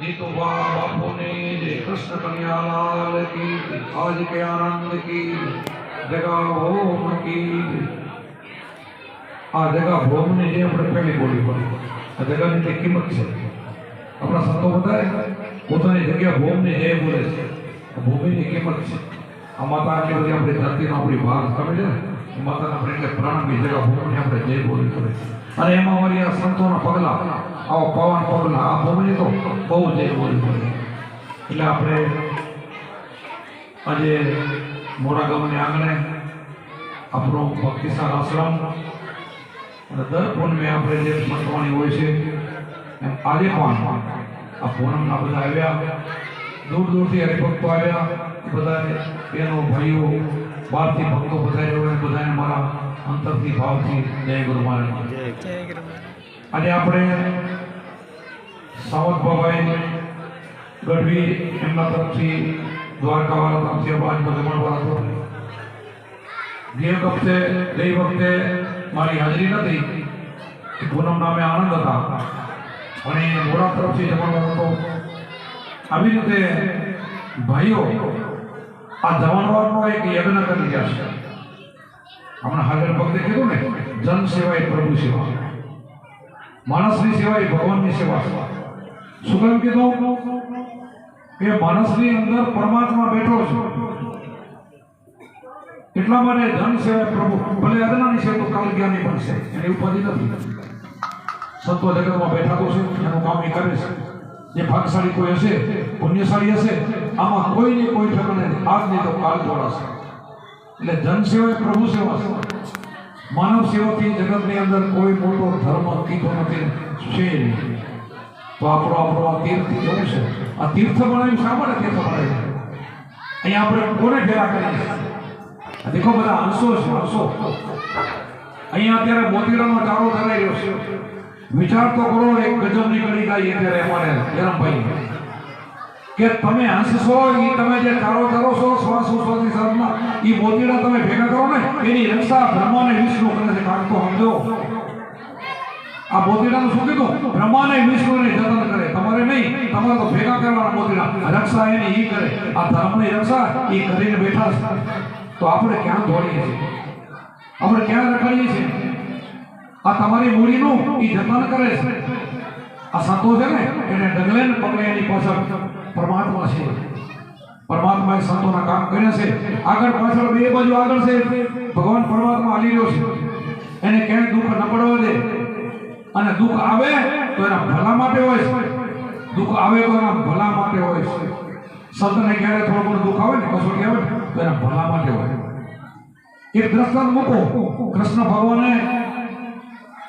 जीतू बापू ने जय कृष्ण कन्यालाल की आज के आनंद की जगह भोम की आ जगह भोम ने जे अपने पहली बोली पड़ी आ जगह की कीमत है अपना संतो बताए પોતાની જગ્યા ભોમને જય બોલે છે ભૂમિની કિંમત છે આ માતા આટલી બધી આપણી ધરતીનો આપણી ભાગ તમે છે ને માતાના આપણે એટલે પ્રાણની જગ્યા ભૂમિને આપણે જય બોલી પડે અને એમાં અમારી આ સંતોના પગલા આવો પવન પગલા આ ભૂમિની તો બહુ જય બોલી પડે એટલે આપણે આજે મોરા ગામની આંગણે આપણો ભક્તિસાર આશ્રમ અને દર પૂનમે આપણે જે સંતવાણી હોય છે એમ આજે પણ આ પૂનમના બધા આવ્યા દૂર દૂરથી હરિભક્તો આવ્યા બધા બહેનો ભાઈઓ બહારથી ભક્તો પધાર્યા હોય બધાને મારા અંતરથી ભાવથી જય ગુરુ મહારાજ આજે આપણે સાવત બાબાએ ગઢવી એમના તરફથી દ્વારકાવાળા તરફથી આજનો જમણવાર હતો ગઈ વખતે મારી હાજરી નથી પૂનમના અમે આનંદ હતા અને મોરા તરફથી જમણવાર હતો આવી રીતે ભાઈઓ આ જમણવારનો એક યજ્ઞ કરી રહ્યા છે હમણાં હાજર ભક્તે કીધું ને જન સેવા એ પ્રભુ સેવા માણસની સેવા એ ભગવાનની સેવા શું કેમ કીધું કે માણસની અંદર પરમાત્મા બેઠો છે એટલા માટે જન સેવા પ્રભુ ભલે અદનાની છે તો કાલ જ્ઞાની બનશે એની ઉપાધિ નથી સંતો જગતમાં બેઠા તો છે એનું કામ એ કરે છે જે ભાગશાળી કોઈ હશે પુણ્યશાળી હશે આમાં કોઈને કોઈ ઠકાણે આજ નહીં તો કાલ જોડાશે એટલે જન સેવા એ પ્રભુ સેવા છે માનવ સેવાથી જગતની અંદર કોઈ મોટો ધર્મ કીધો નથી છે નહીં તો આપણો આ તીર્થ કેવું છે આ તીર્થ બનાવ્યું શા માટે તીર્થ બનાવ્યું અહીંયા આપણે કોને ફેરા કરીએ દેખો બધા હંસો છે હંસો અહીંયા અત્યારે મોતીરાનો ચારો ધરાઈ રહ્યો છે વિચાર તો કરો એક ગજબની કરી ગાઈ અત્યારે અમારે જરમભાઈ કે તમે હંસશો એ તમે જે ચારો ધરો છો શ્વાસ ઉશ્વાસની સાધના એ મોતીડા તમે ભેગા કરો ને એની રક્ષા બ્રહ્માને વિષ્ણુ કરે છે કાંક તો સમજો આ મોતીડાનું શું કીધું બ્રહ્માને વિષ્ણુને જતન કરે તમારે નહીં તમારે તો ભેગા કરવાના મોતીડા રક્ષા એની ઈ કરે આ ધર્મની રક્ષા એ કરીને બેઠા છે તો આપણે ક્યાં દોડીએ છીએ આપણે ક્યાં રખડીએ છીએ આ તમારી મૂડીનું એ જતન કરે છે આ સંતો છે ને એને ડગલે ને પગલે એની પાછળ પરમાત્મા છે પરમાત્માએ સંતોના કામ કર્યા છે આગળ પાછળ બે બાજુ આગળ છે ભગવાન પરમાત્મા હાલી રહ્યો છે એને ક્યાંય દુઃખ ન પડવા દે અને દુઃખ આવે તો એના ભલા માટે હોય છે દુઃખ આવે તો એના ભલા માટે હોય છે સંતને ક્યારે થોડું ઘણું દુઃખ આવે ને કસોટી આવે તો એના ભલા માટે હોય એક દ્રષ્ટાંત મૂકો કૃષ્ણ ભગવાને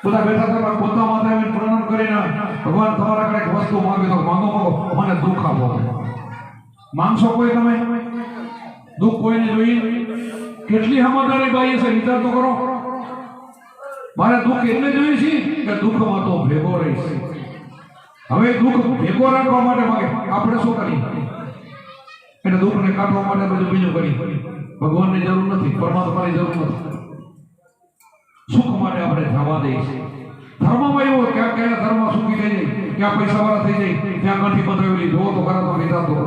બધા બેઠા હતા પોતા માથે આવીને પ્રણામ કરીને ભગવાન તમારા કઈ વસ્તુ માંગે તો માંગો મને દુઃખ આપો માંગશો કોઈ તમે દુઃખ કોઈને જોઈએ કેટલી સમજદારી બાઈ છે વિચાર તો કરો મારે દુઃખ એટલે જોઈએ છે કે દુઃખમાં તો ભેગો રહીશ હવે દુઃખ ભેગો રાખવા માટે માંગે આપણે શું કરીએ એટલે દુઃખને કાઢવા માટે બધું બીજું કરી ભગવાનની જરૂર નથી પરમાત્માની જરૂર નથી સુખ માટે આપણે જવા દઈએ છીએ ધર્મમાં એવો ક્યાં કયા ધર્મ સુખી થઈ જાય ક્યાં પૈસાવાળા થઈ જાય ત્યાં કંઠી બંધાવેલી જોવો તો ખરા તો વિચાર તો કરો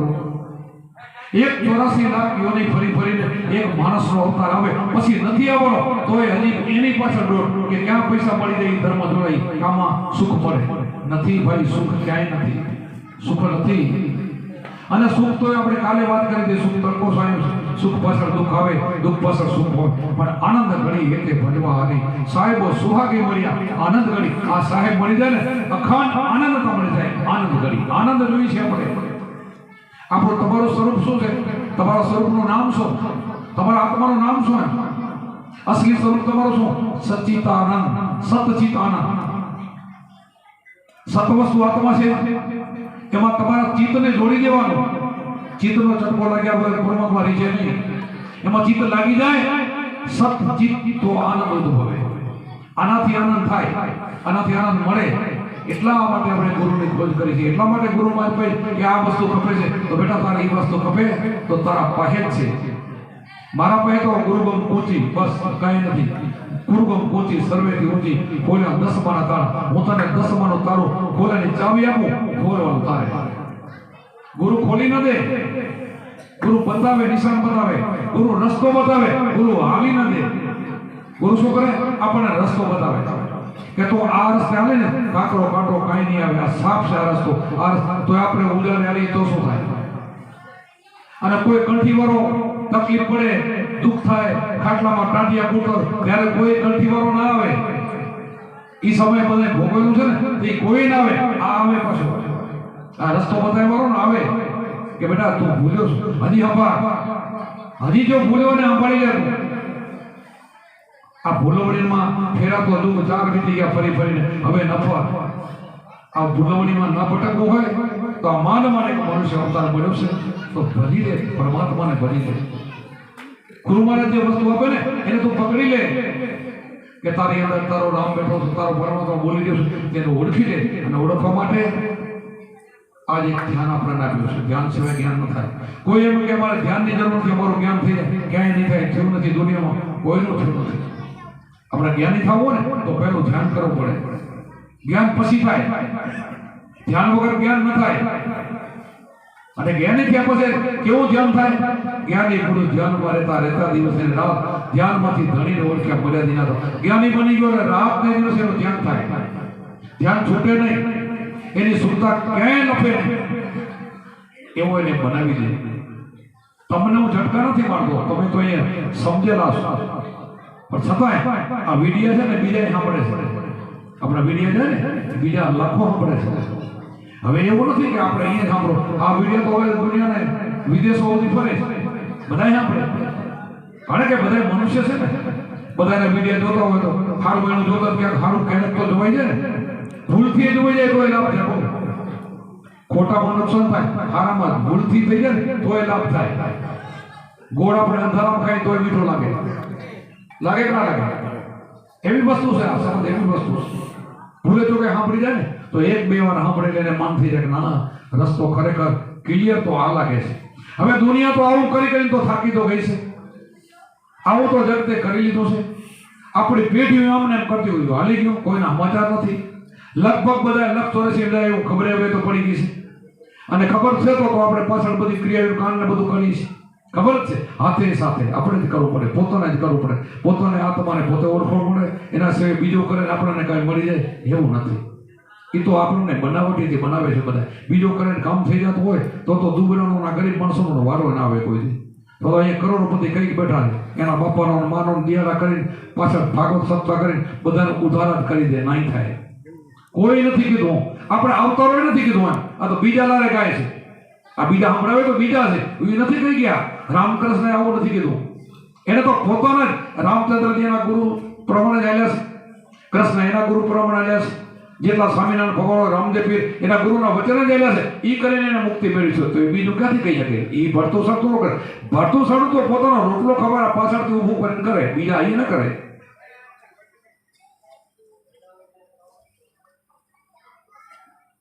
84 લાખ યોની ફરી ફરીને એક માણસનો અવતાર આવે પછી નથી આવવાનો તોય હજી એની પાછળ દોડ કે ક્યાં પૈસા મળી જાય ધર્મ જોડાઈ કામાં સુખ મળે નથી ભાઈ સુખ ક્યાંય નથી સુખ નથી અને સુખ તો આપણે કાલે વાત કરી દે સુખ તડકો સાયો સુખ પાછળ દુઃખ આવે દુઃખ પાછળ સુખ હોય પણ આનંદ ઘડી એટલે ભજવા હારી સાહેબો સુહાગી મળ્યા આનંદ ઘડી આ સાહેબ મળી જાય ને અખંડ આનંદ મળી જાય આનંદ ઘડી આનંદ જોઈએ છે આપણે આપણું તમારું સ્વરૂપ શું છે તમારા સ્વરૂપનું નામ શું તમારા આત્માનું નામ શું અસલી સ્વરૂપ તમારું શું સચ્ચિતાનંદ સતચિત આનંદ સત્વસ્તુ આત્મા છે એમાં તમારા ચિત્તને જોડી દેવાનું ચિત્તનો ચટકો લાગ્યા વગર પરમાત્મા રીચે નહીં એમાં ચિત્ત લાગી જાય સત ચિત્ત તો આનંદ ઉદ્ભવે આનાથી આનંદ થાય આનાથી આનંદ મળે એટલા માટે આપણે ગુરુની ખોજ કરી છે એટલા માટે ગુરુ માં કહે કે આ વસ્તુ ખપે છે તો બેટા તારે એ વસ્તુ ખપે તો તારા પાસે જ છે મારા પાસે તો ગુરુગમ પહોંચી બસ કાંઈ નથી ગુરુગમ પહોંચી સર્વેથી ઊંચી ખોલ્યા 10 માના તાળા હું તને 10 માનો તારો ખોલાની ચાવી આપું ખોલવાનું તારે ગુરુ ખોલી ન દે, ગુરુ બતાવે, નિશાન બતાવે, ગુરુ રસ્તો બતાવે, ગુરુ હાલી ન દે. ગુરુ શું કરે? આપણને રસ્તો બતાવે કે તો આ રસ્તે હાલે ને, કાકરો કાંટો કાંઈ નહીં આવે, આ સાફ છે આ રસ્તો, આ તો આપણે ઉજારે હાલી તો શું થાય? અને કોઈ કંઠીવાળો તકલીફ પડે, દુઃખ થાય, ખાટલામાં ટાંટિયા કૂટર, ત્યારે કોઈ કંઠીવાળો ના આવે. એ સમય બધે ભોગવેલું છે ને, એ કોઈ ના આવે. આ આવે પાછો, આ રસ્તો બતાવવાનો ને આવે કે બેટા તું ભૂલ્યો છો, હજી હંભા, હજી જો ભૂલ્યો ને સંભાળી લે. આ ભૂલવણીમાં ફેરાતો દુઃખ 4 વીતી ગયા ફરી ફરીને, હવે નફા. આ ભૂલવણીમાં ન ભટકવું હોય તો આ માનવાને મનુષ્ય અવતાર મળ્યો છે તો ભરી લે, પરમાત્માને ભરી લે. ગુરુ મહારાજ જે વસ્તુ આપે ને એને તું પકડી લે કે તારી અંદર તારો રામ બેઠો છે, તારો પરમાત્મા બોલી રહ્યો છે, તેને ઓળખી લે. અને ઓળખવા માટે આજ એક ધ્યાન આપણને આપ્યું છે. ધ્યાન સિવાય જ્ઞાન ન થાય. કોઈ એમ કે અમારે ધ્યાનની જરૂર નથી, અમારું જ્ઞાન થઈ જાય, ક્યાંય નહીં થાય, થયું નથી દુનિયામાં, કોઈનું થયું નથી. આપણે જ્ઞાની થવું ને તો પહેલું ધ્યાન કરવું પડે. જ્ઞાન પછી થાય, ધ્યાન વગર જ્ઞાન ન થાય. અને જ્ઞાની થયા પછી કેવું ધ્યાન થાય? જ્ઞાની પૂરું ધ્યાનમાં રહેતા રહેતા દિવસે રાત ધ્યાનમાંથી ધણીને ઓળખ્યા મર્યાદી ના. જ્ઞાની બની ગયો એટલે રાત ને દિવસે એનું ધ્યાન થાય, ધ્યાન છૂટે નહીં, એની સુરતા ક્યાંય નફે નહીં, એવો એને બનાવી દે. તમને હું ઝટકા નથી મારતો, તમે તો અહીંયા સમજેલા છો, પણ છતાંય આ વિડીયો છે ને બીજા સાંભળે છે. આપણા વિડીયો છે ને બીજા લાખો સાંભળે છે. હવે એવું નથી કે આપણે અહીંયા સાંભળો, આ વિડીયો તો હવે દુનિયાને વિદેશો સુધી ફરે છે, બધા સાંભળે. કારણ કે બધા મનુષ્ય છે ને, બધાને વિડીયો જોતા હોય તો સારું એનું જોતા ક્યાંક સારું કહેક તો જોવાઈ જાય ને. ભૂલથી જોવાઈ જાય તો એ લાભ થાય, ખોટામાં નુકસાન થાય, સારામાં ભૂલથી થઈ જાય ને તો એ લાભ થાય. ગોળ આપણે અંધારામાં ખાઈ તો મીઠો લાગે, લાગે કે ના લાગે? એવી વસ્તુ છે આ સંબંધ, એવી વસ્તુ છે. ભૂલે તો કે સાંભળી જાય ને તો 1-2 વાર સાંભળે એટલે માન થઈ જાય કે ના રસ્તો ખરેખર ક્લિયર તો આ લાગે છે. હવે દુનિયા તો આવું કરી કરીને તો થાકી તો ગઈ છે, આવું તો જગતે કરી લીધું છે. આપણી પેઢીઓ આમને એમ કરતી હોય હાલી ગયું, કોઈના સમાચાર નથી. લગભગ બધા 184 એવું ખબર હવે તો પડી ગઈ છે. અને ખબર છે તો આપણે પાછળ બધી ક્રિયાઓ કાનને બધું કરીએ છીએ. ખબર જ છે, હાથે સાથે આપણે જ કરવું પડે, પોતાને જ કરવું પડે, પોતાને આત્માને પોતે ઓળખવું પડે. એના સિવાય બીજો કરે આપણને કાંઈ મળી જાય એવું નથી. એ તો આપણને બનાવટીથી બનાવે છે બધા. બીજો કરીને કામ થઈ જતું હોય તો દુબળાનો ગરીબ માણસોનો વારો ના આવે કોઈથી. તો અહીંયા કરોડપતિ કઈ બેઠા છે, એના બાપાનો માનો દિયારા કરીને પાછળ ભાગવત સત્તા કરીને બધાને ઉધાર જ કરી દે, નહીં થાય. કોઈ નથી કીધું, આપણે અવતારોએ નથી કીધું. આ તો બીજા લારે ગાય છે. આ બીજા સંભળાવે તો બીજા છે, એ નથી કહી ગયા. રામકૃષ્ણએ આવું નથી કીધું. એને તો પોતાના જ રામચંદ્રજીના ગુરુ પ્રમાણે ચાલ્યા છે, કૃષ્ણ એના ગુરુ પ્રમાણે ચાલ્યા છે, જેટલા સ્વામિનારાયણ ભગવાન રામદેવ પીર એના ગુરુના વચન ચાલ્યા છે, એ કરીને એને મુક્તિ મેળવી છે. તો એ બીજું ક્યાંથી કહી શકે? એ ભરતું સડતું ન કરે. ભરતું સડતું તો પોતાનો રોટલો ખબર પાછળથી ઊભું કરીને કરે, બીજા અહીં ન કરે.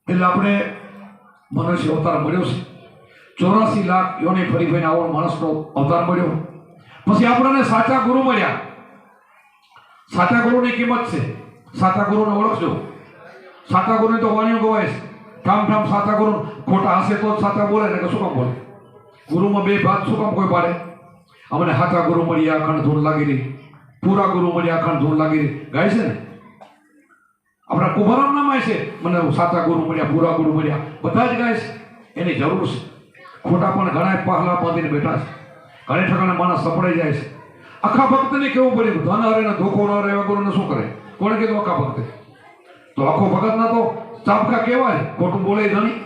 એટલે આપણે મનુષ્ય અવતાર મળ્યો છે. 84 લાખ યોને ફરી ફરીને આવો માણસનો અવતાર મળ્યો. પછી આપણને સાચા ગુરુ મળ્યા. સાચા ગુરુની કિંમત છે. સાચા ગુરુને ઓળખજો. સાચા ગુરુની તો વાણીઓ ગવાય છે. ઠામ સાચા ગુરુ ખોટા હશે તો સાચા બોલે ને કે શું કામ બોલે? ગુરુમાં 2 ભાગ શું કામ કોઈ પાડે? અમને સાચા ગુરુ મળ્યા, અખંડ ધૂન લાગી રહી. પૂરા ગુરુ મળ્યા, અખંડ ધૂન લાગી રહી. ગાય છે ને આપણા કુંભારામ નામ આવે છે, મને સાચા ગુરુ મળ્યા, પૂરા ગુરુ મળ્યા, બધા જ ગાય છે. એની જરૂર છે. ખોટા પણ ઘણા પહલા બાંધીને બેઠા છે. ઘણી ઠકાણે માણસ સપડાઈ જાય છે. આખા ભક્તને કેવું પડ્યું, ધન હરે ને ધોખો ન રહે એવા ગુરુને શું કરે? કોણે કીધું આખા ભક્તે? તો આખો ભગતના તો ચાપકા કેવાય, ખોટું બોલે ધણી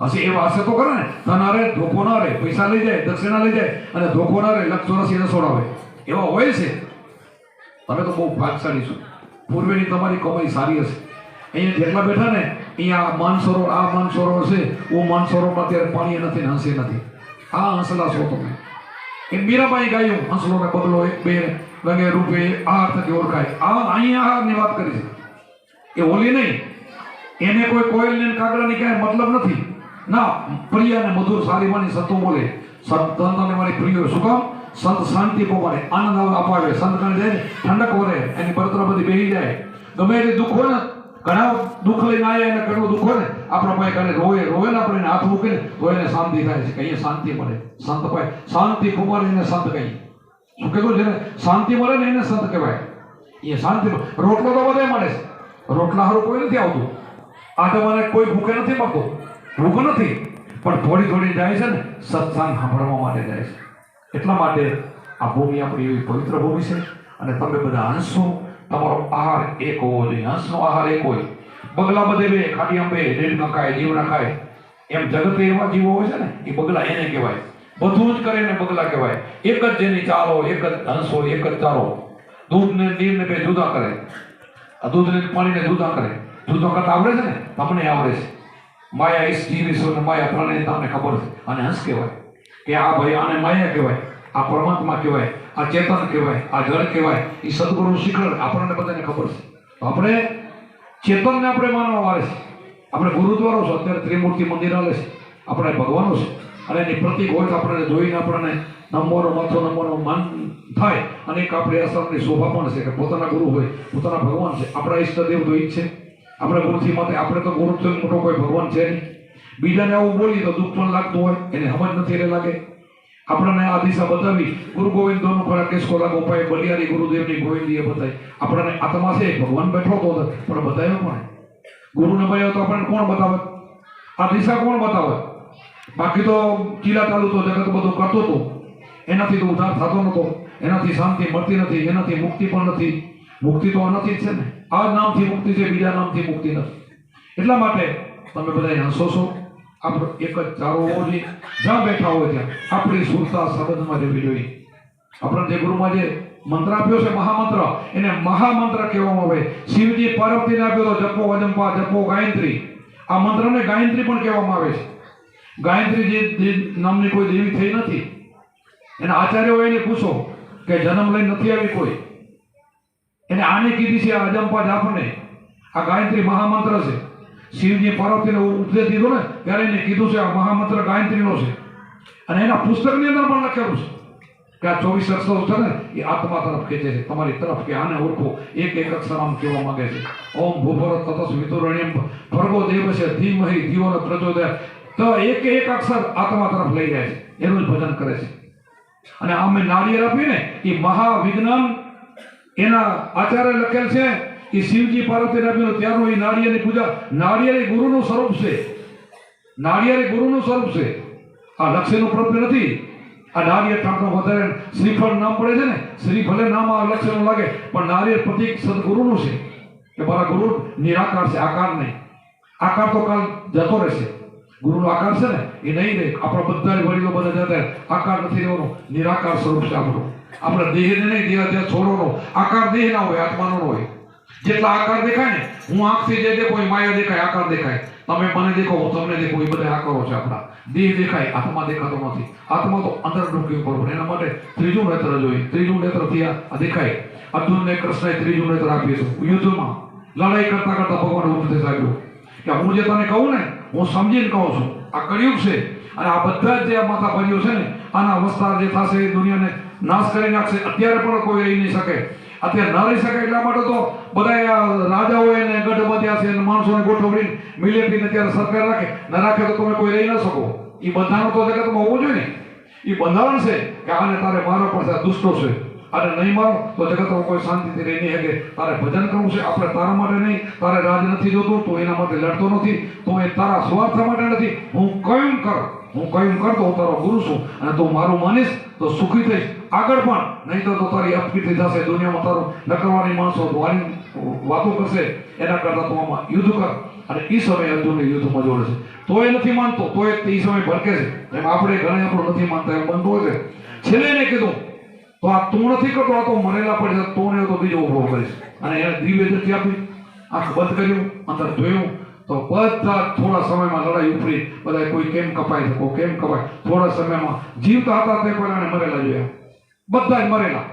હશે એવા હશે તો કરે ને. ધન હરે ધોખો ન રહે, પૈસા લઈ જાય, દક્ષિણા લઈ જાય અને ધોખો ન રહે, 184 ને છોડાવે એવા હોય છે. તમે તો બહુ ભાગશાળી છો. પૂર્વેની તમારી કમાઈ સારી હશે. અહીંયા જેટલા બેઠા ને અહીંયા માનસરોવર, આ માનસરોવર છે, હું માનસરોવરમાં અત્યારે પાણી નથી ને હંસે નથી. આ હંસલા છો તમે. એ મીરાબાઈ ગાયું, હંસલો ને બગલો 1-2 રંગે રૂપે આ અર્થથી ઓળખાય. આ અહીંયા ની વાત કરી છે, એ ઓલી નહીં. એને કોઈ કોયલ ને કાગડાની ક્યાંય મતલબ નથી ના. પ્રિય અને મધુર સારી વાણી સંતો બોલે, સંતને મારી પ્રિય. શું કામ? સંત શાંતિ પમાડે, આનંદ અપાવે, સંત કણે જાય ઠંડક વરે, એની બળતરા બધી બેહી જાય. ગમે તે દુઃખ હોય ને ઘણા દુઃખ લઈને આવ્યા એને ઘણું દુઃખ હોય ને આપણા પાસે ઘરે રોવે ને આપણે હાથ મૂકીને તો એને શાંતિ થાય છે કે અહીંયા શાંતિ મળે. સંત ભાઈ શાંતિ કુમાર એને સંત કહીએ. શું કીધું જેને શાંતિ મળે ને એને સંત કહેવાય. એ શાંતિ રોટલો તો બધે મળે છે, રોટલા હારું કોઈ નથી આવતું. આ તમારે કોઈ ભૂખે નથી મળતું, ભૂખ નથી, પણ થોડી થોડી જાય છે ને સત્સંગ સાંભળવા માટે જાય છે. એટલા માટે આ ભૂમિ આપણી એવી પવિત્ર ભૂમિ છે. અને તમે બધા હંસો, તમારો આહાર એક હોવો જોઈએ. હંસનો આહાર એક હોય. બગલા બધે બે ખાલી આંબે રેડ ન ખાય, જીવ ના ખાય. એમ જગતે એવા જીવો હોય છે ને એ બગલા એને કહેવાય. બધું જ કરે ને બગલા કહેવાય. એક જ જેની ચાલો, એક જ હંસો, એક જ ચારો. દૂધ ને નીર ને બે જુદા કરે, દૂધ ને પાણી ને જુદા કરે. જુદા કરતા આવડે છે ને, તમને આવડે છે. માયા ઈશ જીવ ઈશ્વર ને માયા ત્રણેય તમને ખબર છે. અને હંસ કહેવાય કે આ ભાઈ આને માયા કહેવાય, આ પરમાત્મા કહેવાય, આ ચેતન કહેવાય, આ જળ કહેવાય. એ સદગુરુ શીખર આપણને બધાને ખબર છે. તો આપણે ચેતનને આપણે માનવા વાળે છે. આપણે ગુરુદ્વારો છે, અત્યારે ત્રિમૂર્તિ મંદિર હાલે છે, આપણે ભગવાનો છે. અને એની પ્રતિક હોય તો આપણે જોઈને આપણને નમવાનો માથો નમવાનો મન થાય. અને એક આપણે અસરની શોભા પણ છે કે પોતાના ગુરુ હોય, પોતાના ભગવાન છે. આપણા ઈષ્ટદેવ તો ઈ જ છે. આપણે ગુરુથી માટે આપણે તો ગુરુથી મોટો કોઈ ભગવાન છે નહીં. બીજાને આવું બોલીએ તો દુઃખ પણ લાગતું હોય, એને સમજ નથી રે લાગે. આપણને આ દિશા બતાવી ગુરુ ગોવિંદ દોનો ખરા કેસકો લાગો પાય બલિયારી ગુરુદેવની ગોવિંદીએ બતાવી. આપણને આત્મા છે ભગવાન બેઠો તો પણ બતાવ્યો કોણ? ગુરુને બતાવ્યો તો આપણને કોણ બતાવે? આ દિશા કોણ બતાવે? બાકી તો ચીલા ચાલુ તો જગત બધું કરતો હતો, એનાથી તો ઉદ્ધાર થતો નતો, એનાથી શાંતિ મળતી નથી, એનાથી મુક્તિ પણ નથી. મુક્તિ તો નથી જ છે ને. આ નામથી મુક્તિ છે, બીજા નામથી મુક્તિ નથી. એટલા માટે તમે બધા હંસો છો. આપણો એક જ ચારો હોવો જોઈએ. જ્યાં બેઠા હોય ત્યાં આપણી સુરતા સંબંધમાં રહેવી જોઈએ. આપણને જે ગુરુમાં જે મંત્ર આપ્યો છે મહામંત્ર, એને મહામંત્ર કહેવામાં આવે. શિવજી પાર્વતીને આપ્યો તો જપો અજંપા જપો ગાયત્રી. આ મંત્રને ગાયત્રી પણ કહેવામાં આવે છે. ગાયત્રી જે નામની કોઈ દેવી થઈ નથી. એના આચાર્યો એને પૂછો કે જન્મ લઈને નથી આવી કોઈ, એને આને કીધી છે આ અજંપા જાપને. આ ગાયત્રી મહામંત્ર છે. શિવજી પાર્વતીને ઉપદેશ દીધો ને ત્યારે એને કીધું છે આ મહામંત્ર ગાયત્રીનો છે. અને એના પુસ્તકની અંદર પણ લખેલું છે કે આ 24 અક્ષરો છે ને એ આત્મા તરફ ખેંચે છે, તમારી તરફ, કે આને ઓળખો. એક એક અક્ષર આમ કહેવા માંગે છે. ઓમ ભૂભર તતસ વિતુરણ્યમ ભર્ગો દેવસ્ય ધીમહિ ધિયો ન પ્રચોદયાત. તો એક એક અક્ષર આત્મા તરફ લઈ જાય છે. એનું જ ભજન કરે છે. અને અમે નાળિયેર આપીએ ને એ મહાવિજ્ઞાન એના આચાર્ય લખેલ છે. એ શિવજી પાર્વતી આપ્યું ત્યારનું એ નાળિયેરની પૂજા. નાળિયેર એ ગુરુનું સ્વરૂપ છે. નાળિયેર એ ગુરુનું સ્વરૂપ છે. આ લક્ષ્યનું પ્રત્ય નથી. આ નાળિયેર ટાંકનો વધારે શ્રીફળ નામ પડે છે ને, શ્રી ભલે નામ આ લક્ષ્યનું લાગે પણ નાળિયેર પ્રતિક સદગુરુનું છે કે મારા ગુરુ નિરાકાર છે, આકાર નહીં. આકાર તો કાલ જતો રહેશે. ગુરુનો આકાર છે ને એ નહીં રહે. આપણા બધા વડીલો બધા જતા આકાર નથી રહેવાનો, નિરાકાર સ્વરૂપ છે આપણું. આપણે દેહને નહીં, દેહ છોડવાનો આકાર દેહ ના હોય, આત્માનો હોય. જેટલા આકાર દેખાય ને, હું આંખથી જે દેખો એ માયા દેખાય, આકાર દેખાય. તમે મને દેખો, હું તમને દેખો, એ બધા આકારો છે આપણા. દેહ દેખાય, આત્મા દેખાતો નથી. આત્મા તો અંદર ઢૂંકવી પડે. એના માટે ત્રીજું નેત્ર જોઈએ. ત્રીજું નેત્રથી આ દેખાય. અર્જુનને કૃષ્ણએ ત્રીજું નેત્ર આપ્યું હતું. યુદ્ધમાં લડાઈ કરતા કરતા ભગવાન ઉપદેશ આપ્યો કે હું જે તને કહું ને હું સમજીને કહું છું. આ કળિયુગ છે અને આ બધા જ જે આ માથા ભર્યું છે ને આના અવસ્થા જે થશે એ દુનિયાને નાશ કરી નાખશે. અત્યારે પણ કોઈ રહી નહીં શકે. અત્યારે ન રહી શકે એટલા માટે તો બધા રાજાઓ એને ગઢ બાંધ્યા છે અને માણસોને ગોઠવણી મિલિટરીને અત્યારે સરકાર રાખે. ન રાખે તો તમે કોઈ રહી ન શકો. એ બંધારણ તો જગતમાં હોવું જોઈએ ને. એ બંધારણ છે કે આને તારે મારવો પડશે, આ દુષ્ટો છે. અને નહીં મારો તો જગતમાં કોઈ શાંતિથી રહી નહીં શકે. તારે ભજન કરવું છે. આપણે તારા માટે નહીં. તારે રાજ નથી જોતું, તો એના માટે લડતો નથી. તો એ તારા સ્વાર્થ માટે નથી. હું કયું કર, હું કયું કરતો હું તારો ગુરુ છું અને તું મારું માનીશ તો સુખી થઈશ આગળ પણ. નહીં તો તારી અપકીર્તિ થશે. દુનિયામાં તારું નકરવાની માણસો વાતો કરશે. એના કરતાં તું આમાં યુદ્ધ કર. અને એ સમયે અર્જુનને યુદ્ધમાં જોડે છે. તો એ નથી માનતો, તો એ સમય ભડકે છે. એમ આપણે ઘણા આપણું નથી માનતા એમ બનતો હોય છે. છેલ્લે એને કીધું તો આ તું નથી કરતો, આ તો મરેલા પડે છે. તું ને તો બીજો ઉભો કરીશ. અને એને દિવ્ય દ્રષ્ટિ આપી, આંખ બંધ કર્યું, અંદર જોયું તો બધા થોડા સમયમાં લડાઈ ઉપડી. બધા કોઈ કેમ કપાય છે, કોઈ કેમ કપાય. થોડા સમયમાં જીવતા હતા તે પહેલા મરેલા જોયા. બધા જ મરેલા.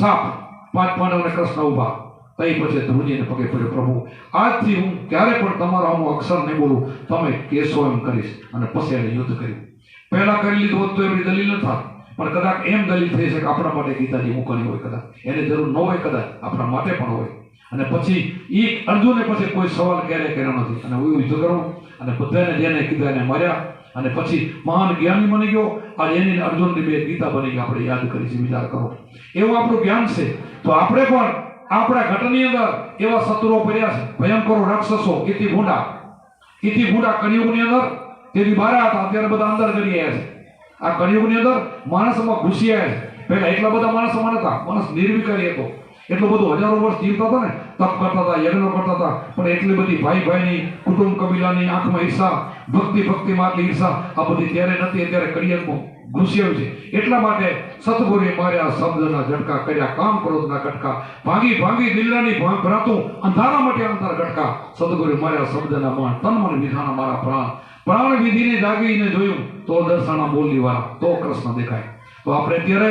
સાપ 5 પાંડવને કૃષ્ણ ઉભા. તઈ પછી ધ્રુજીને પગે પડ્યો, પ્રભુ આજથી હું ક્યારે પણ તમારા હું અક્ષર નહીં બોલું, તમે કેસો એમ કરીશ. અને પછી એને યુદ્ધ કર્યું. પહેલા કરી લીધું હોત તો એમની દલીલ ન થાત. પણ કદાચ એમ દલીલ થઈ છે કે આપણા માટે ગીતાજી મૂકવાની હોય, કદાચ એને જરૂર ન હોય, કદાચ આપણા માટે પણ હોય. અને પછી એ અર્જુને પછી કોઈ સવાલ ક્યારે કર્યો નથી અને હું યુદ્ધ કરું અને બધાને જેને કીધા એને માર્યા અને પછી મહાન જ્ઞાની બની ગયો. આજે એની અર્જુનની બે ગીતા બની ગઈ, આપણે યાદ કરી છે. વિચાર કરો, એવું આપણું જ્ઞાન છે. તો આપણે પણ આપણા ઘટની અંદર એવા શત્રુઓ પડ્યા છે, ભયંકરો રાક્ષસો, ઇતિ ભૂંડા કળિયુગની અંદર તેથી બહાર હતા, અત્યારે બધા અંદર કરી આવ્યા છે. આ કળિયુગની અંદર માણસમાં ઘૂસી આવ્યા છે. પહેલા એટલા બધા માણસોમાં નતા, માણસ નિર્વિકારી હતો, એટલું બધું હજારો વર્ષ જીવતા હતા ને, તપ કરતા હતા, યજ્ઞ કરતા હતા, પણ એટલી બધી ભાઈની, કુટુંબ કબીલાની આંખમાં ઈર્ષા, ભક્તિમાં આટલી ઈર્ષા આ બધી ત્યારે નથી, અત્યારે કળિયુગમાં ઘૂસી આવ્યું છે. એટલા માટે સતગુરુએ માર્યા શબ્દના ઝટકા, કર્યા કામ ક્રોધના કટકા, ભાંગી દિલ્લાની ભરાતું અંધારા માટે અંતર ગટકા. સતગુરુએ માર્યા શબ્દના બાણ, તન મન વિધાના મારા પ્રાણ વિધિને જાગીને જોયું તો દર્શના બોલી વાળા, તો કૃષ્ણ દેખાય. તો આપણે અત્યારે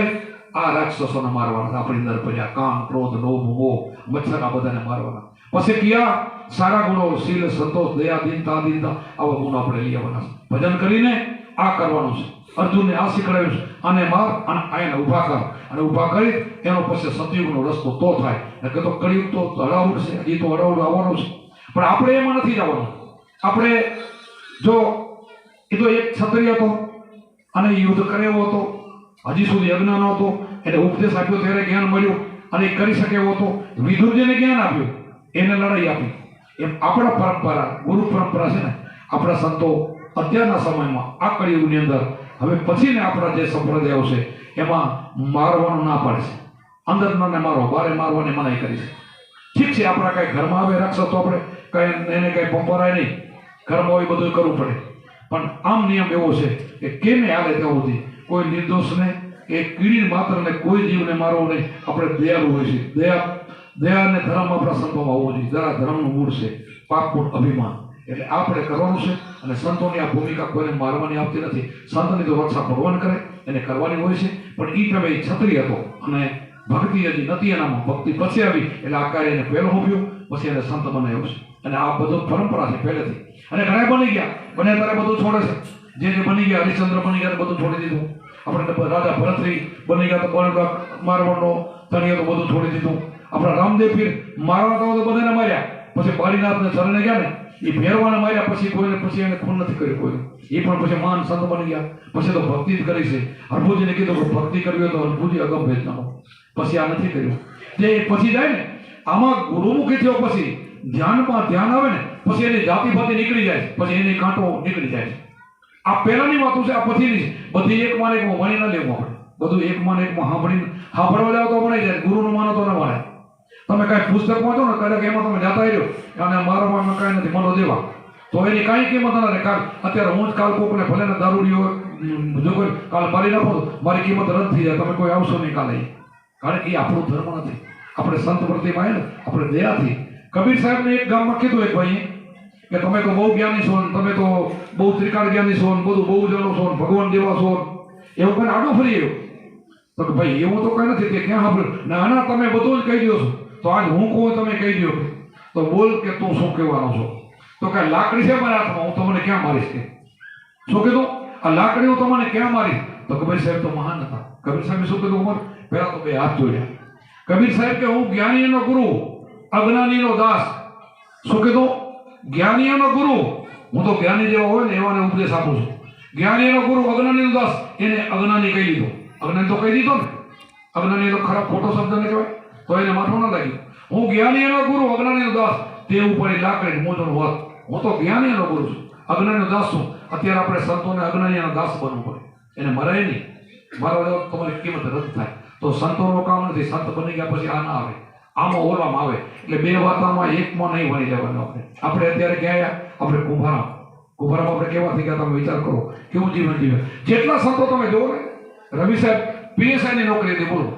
આ રાક્ષસોને મારવાના, આપણી અંદર પડ્યા કામ ક્રોધ લોભ મોહ મચ્છર, આ બધાને મારવાના. પછી કયા સારા ગુણો, શીલ સંતોષ દયા દીનતા આવા ગુણો આપણે લઈ આવવાના. ભજન કરીને આ કરવાનું છે. અર્જુનને આ શીખડાવ્યું છે, આને માર અને એને ઊભા કર, અને ઊભા કરી એનો પછી સતયુગનો રસ્તો તો થાય. કે તો કળિયુગ તો હડાવડ છે, હજી તો હડાવડ આવવાનું છે, પણ આપણે એમાં નથી જવાનું. આપણે જો એ તો એક ક્ષત્રિય હતો અને યુદ્ધ કર્યો હતો, હજી સુધી યજ્ઞ ન હતો, એને ઉપદેશ આપ્યો ત્યારે જ્ઞાન મળ્યું અને એ કરી શકે એવો હતો. વિદુરજીને જ્ઞાન આપ્યું, એને લડાઈ આપી. એમ આપણા પરંપરા, ગુરુ પરંપરા છે ને, આપણા સંતો અત્યારના સમયમાં આ કળિયુગની અંદર હવે પછીને આપણા જે સંપ્રદાયો છે એમાં મારવાનું ના પાડે છે. અંદરને મારો, બારે મારવાની મનાઈ કરી છે. ઠીક છે, આપણા કઈ ઘરમાં આવે રાક્ષસ તો આપણે કઈ એને કઈ પંપરાય નહીં, ઘરમાં હોય બધું કરવું પડે. પણ આમ નિયમ એવો છે કે કેમે હાલે ત્યાં સુધી કોઈ નિર્દોષને કે કીડી માત્રને કોઈ જીવને મારવો નહીં. આપણે દયાળુ હોય છે, દયા અને ધર્મ આપણા સંતોમાં હોવો જોઈએ. જરા ધર્મનું મૂળ છે પાપપૂટ અભિમાન, એટલે આપણે કરવાનું છે. અને સંતોની આ ભૂમિકા કોઈને મારવાની આવતી નથી. સંતની તો રક્ષા ભગવાન કરે, એને કરવાની હોય છે. પણ એ તમે ક્ષત્રિય હતો અને ભક્તિ હજી નથી એનામાં, ભક્તિ પછી આવી એટલે આ કાર્ય એને પહેલો હોપ્યો, પછી એને સંત બનાવ્યો છે. અને આ બધું પરંપરા છે પહેલેથી. અને ઘણા બની ગયા, બને ત્યારે બધું છોડે છે. જે બની ગયા, હરિશ્ચંદ્ર બની ગયા બધું છોડી દીધું. આપણે રાજા ભરતરી બની ગયા તો મારવાનો તણીએ તો બધું છોડી દીધું. આપણા રામદેવ પીર મારવા તો બધાને માર્યા, પછી બાળીનાથને ચરણે ગયા ને, એ ફેરવાને માર્યા, પછી કોઈને પછી એને ખૂન નથી કર્યું કોઈ. એ પણ પછી મહાન સંત બની ગયા. પછી તો ભક્તિ જ કરી છે. હરભુજીને કીધું ભક્તિ કરવી હોય તો હરભુજી અગમ ભેજનારો, પછી આ નથી કર્યું. જે પછી જાય ને આમાં ગુરુમુખી થયો, પછી ધ્યાનમાં ધ્યાન આવે ને, પછી એની જાતિ ભાતી નીકળી જાય, પછી એની કાંટો નીકળી જાય. આ પહેલાની વાતો છે, આ પછીની છે. બધી એક માં એકમાં ભણી ના લેવું આપણે, બધું એક માં એકમાં સાંભળવા જાવ તો ભણાઈ જાય, ગુરુનું માનો તો ના ભણાય. તમે કાંઈ પુસ્તક વાંચો ને કદાચ એમાં તમે જાતા રહ્યો અને મારામાં કાંઈ નથી મનો દેવા, તો એની કાંઈ કિંમત ના રહે. કાલ અત્યારે હું જ કાલ કોકને ભલે ને દારૂડીઓ જો કોઈ કાલ મારી નાખો તો મારી કિંમત રદ થઈ જાય, તમે કોઈ આવશો નહીં કાલે. કારણ કે એ આપણું ધર્મ નથી. આપણે સંત પ્રતિમાં ને આપણે દયાથી. કબીર સાહેબને એક ગામમાં કીધું એક ભાઈ કે તમે તો બહુ જ્ઞાની છો, તમે તો બહુ ત્રિકાળ જ્ઞાની છો, બધું બહુ જાણો છો, ભગવાન જેવા છો, એવું કઈ આડો ફરી ગયો. તો કે ભાઈ એવું તો કઈ નથી, તે ક્યાં સાંભળ્યું? ના ના, તમે બધું જ કહી દો છો, તો આજ હું કહું તમે કહી દો, તો બોલ કે તું શું કહેવાનો છો? તો કે લાકડી છે મારા હાથમાં, હું તમને ક્યાં મારીશ? કે શું કીધું? આ લાકડી હું તમને ક્યાં મારીશ? તો કબીર સાહેબ તો મહાન હતા. કબીર સાહેબે શું કીધું? ઉમર પહેલા તો બે હાથ જોડ્યા. કબીર સાહેબ કે હું જ્ઞાનીનો ગુરુ, અજ્ઞાનીનો દાસ. શું કીધું? જ્ઞાનીનો ગુરુ, હું તો જ્ઞાની જેવો હોય ને એવાને ઉપદેશ આપું છું. જ્ઞાનીનો ગુરુ, અજ્ઞાનીનો દાસ. એને અજ્ઞાની કહી દીધો. અજ્ઞાની તો કહી દીધો ને, અજ્ઞાની તો ખરાબ ખોટો શબ્દ ને કહેવાય, તો એને માથું ના લાગ્યું. હું જ્ઞાનીનો ગુરુ, અજ્ઞાનીનો દાસ. તે ઉપર લાકડી મોજોનો વાત. હું તો જ્ઞાનીનો ગુરુ છું, અજ્ઞાનીનો દાસ છું. અત્યારે આપણે સંતોને અજ્ઞાનીના દાસ બનવું પડે, એને મરાય નહીં. મારો તમારી કિંમત રદ થાય. તો સંતોનો કામ નથી. સંત બની ગયા પછી આ ના આવે, આમાં ઓલામાં આવે. એટલે બે વાતમાં એકમાં નહીં વળી જવાનું. આપણે અત્યારે ક્યાં આપણે કુંભારામાં આપણે કેવા થઈ ગયા? તમે વિચાર કરો કેવું જીવન જીવે. જેટલા સંતો તમે જોવો ને, રવિ સાહેબ પીએસઆઈની નોકરી હતી, બોલો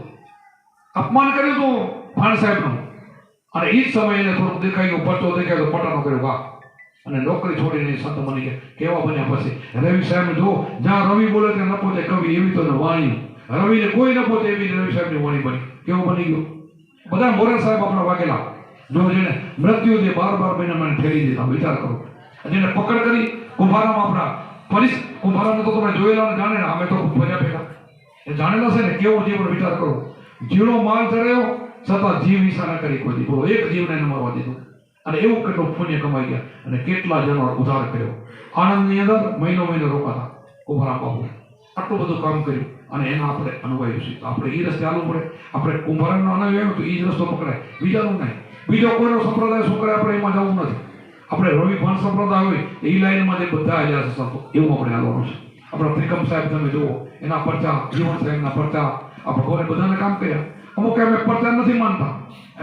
અપમાન કર્યું હતું ભાણ સાહેબનું, અને એ જ સમયે એને થોડુંક દેખાયું, પરચો દેખાયો તો પટાનો કર્યો વાહ, અને નોકરી છોડીને સંત બની ગયા. કેવા બન્યા પછી? રવિ સાહેબ જો જ્યાં રવિ બોલે ત્યાં ન પહોંચે કવિ, એવી તો વાણી. રવિને કોઈ ન પહોંચે એવી રવિ સાહેબની વાણી બની. કેવું બની ગયું? બધા મોરાર સાહેબ આપણા વાગેલા, જો જેને મૃત્યુ જે 12 મહિના મને ઠેરી દીધા. વિચાર કરો, જેને પકડ કરી કુંભારામાં આપણા કુંભારાને તો તમે જોયેલા જાણે ને, અમે તો ભર્યા ભેગા એ જાણેલા છે ને. કેવો જીવન વિચાર કરો. ઝીણો માલ ચડાયો છતાં જીવ હિંસા ન કરી કોઈ દી. બોલો, એક જીવને ન મરવા દીધું. અને એવું કેટલું પુણ્ય કમાઈ ગયા અને કેટલા જણનો ઉદ્ધાર કર્યો. આણંદની અંદર મહિનો રોકાતા કુંભારામ બાપુ આટલું બધું કામ કર્યું અને એના આપણે અનુભવ્યું છે. આપણે એ રસ્તે ચાલવું પડે. આપણે કુંભારામનો અનુભવ તો એ જ રસ્તો પકડાય, બીજાનો નહીં. બીજો કોઈનો સંપ્રદાય શું કરે આપણે એમાં જવું નથી. આપણે રવિ ભાણ સંપ્રદાય હોય એ લાઈનમાં જે બધા આવ્યા છે સંતો, એવું આપણે હાલવાનું છે. આપણા ત્રિકમ સાહેબ તમે જુઓ, એના પરચા, જીવન સાહેબના પરચા, આ ભગવાને બધાને કામ કર્યા. અમુક અમે પરચા નથી માનતા,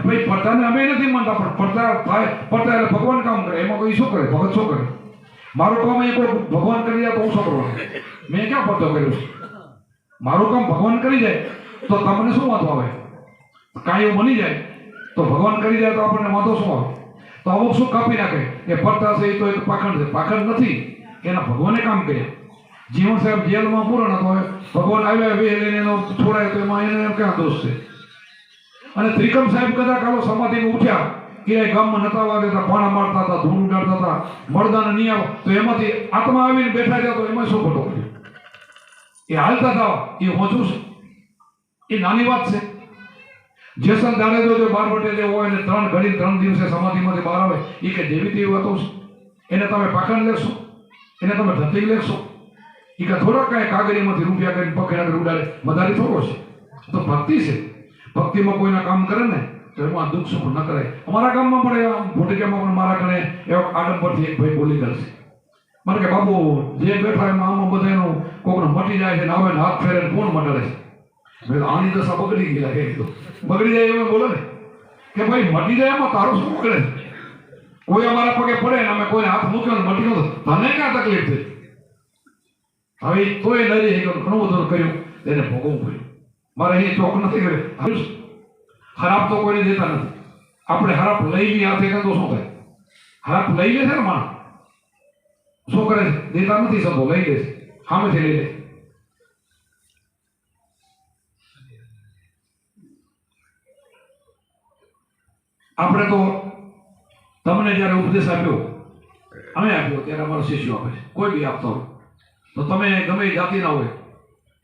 ભાઈ પરચાને અમે નથી માનતા, પણ પરચા થાય, પરચા એટલે ભગવાન કામ કરે. એમાં કોઈ શું કરે? ભગત શું કરે? મારું કામ એ કોઈ ભગવાન કરી જાય તો હું શું કરવાનું? મેં ક્યાં પરચો કર્યો છે? મારું કામ ભગવાન કરી જાય તો તમને શું વાંધો આવે? કાંઈ એવું બની જાય તો ભગવાન કરી જાય તો આપણને વાંધો શું આવે? તો અમુક શું કાપી નાખે એ પરચા છે એ તો એક પાખંડ છે. પાખંડ નથી, એના ભગવાને કામ કર્યા. જીવન સાહેબ જેલમાં પૂરણ હતો, ભગવાન આવ્યા બે લઈને એનો છોડાય તો એમાં એને ક્યાં દોષ છે? અને ત્રિકમ સાહેબ કદાચ આવો સમાધિમાં ઉઠ્યા કે ગામમાં નતા વાગતા, પાણા મારતા હતા, ધૂળ ઉડાડતા હતા, મળદાને નહીં આવો તો એમાંથી આત્મા આવીને બેઠા ગયા તો એમાં શું ખોટો? એ હાલતા હતા, એ ઓછું છે? એ નાની વાત છે. જેસલ જાડેજો જો બારવટે જે હોય ને 3 ઘડી 3 દિવસે સમાધિમાંથી બહાર આવે, એ કે જેવી તેવી વાતો છે. એને તમે પાખંડ લેશો? એને તમે ધતી લેશો? એ કે થોડા કાંઈ કાગળીમાંથી રૂપિયા કરીને પકડીને ઉડાડે, મદારી થોડો છે. તો ભક્તિ છે. ભક્તિમાં કોઈના કામ કરે ને તો એમાં દુઃખ સુખ ન કરે. અમારા ગામમાં પણ ભોટિકામાં પણ મારા કણે એવો આડમ પરથી એક ભાઈ બોલી કરશે. મને કે બાબુ જે બેઠા એમાં આમાં બધાનું કોકને મટી જાય છે ને આવે ને હાથ ફેરે ને કોણ મટાડે છે? મેં આની દશા બગડી ગયેલા કે કીધું. બગડી જાય એવું બોલે ને કે ભાઈ મટી જાય એમાં તારું શું કરે? કોઈ અમારા પગે પડે ને અમે કોઈને હાથ મૂક્યો ને મટી ગયો તને ક્યાં તકલીફ થઈ? હવે તોય નરી ઘણું બધું કર્યું, એને ભોગવવું પડ્યું. મારે અહીં ચોક નથી કર્યો. ખરાબ તો કોઈને દેતા નથી. આપણે હરાપ લઈ લઈએ હાથે તો શું થાય? હરાપ લઈ લે છે ને માણસ, શું કરે છે? દેતા નથી શકતો, લઈ લે છે, સામેથી લઈ લે. આપણે તો તમને જ્યારે ઉપદેશ આપ્યો, અમે આપ્યો ત્યારે અમારો શિષ્યો આપે છે, કોઈ બી આપતો હોય તો તમે ગમે એ જાતિના હોય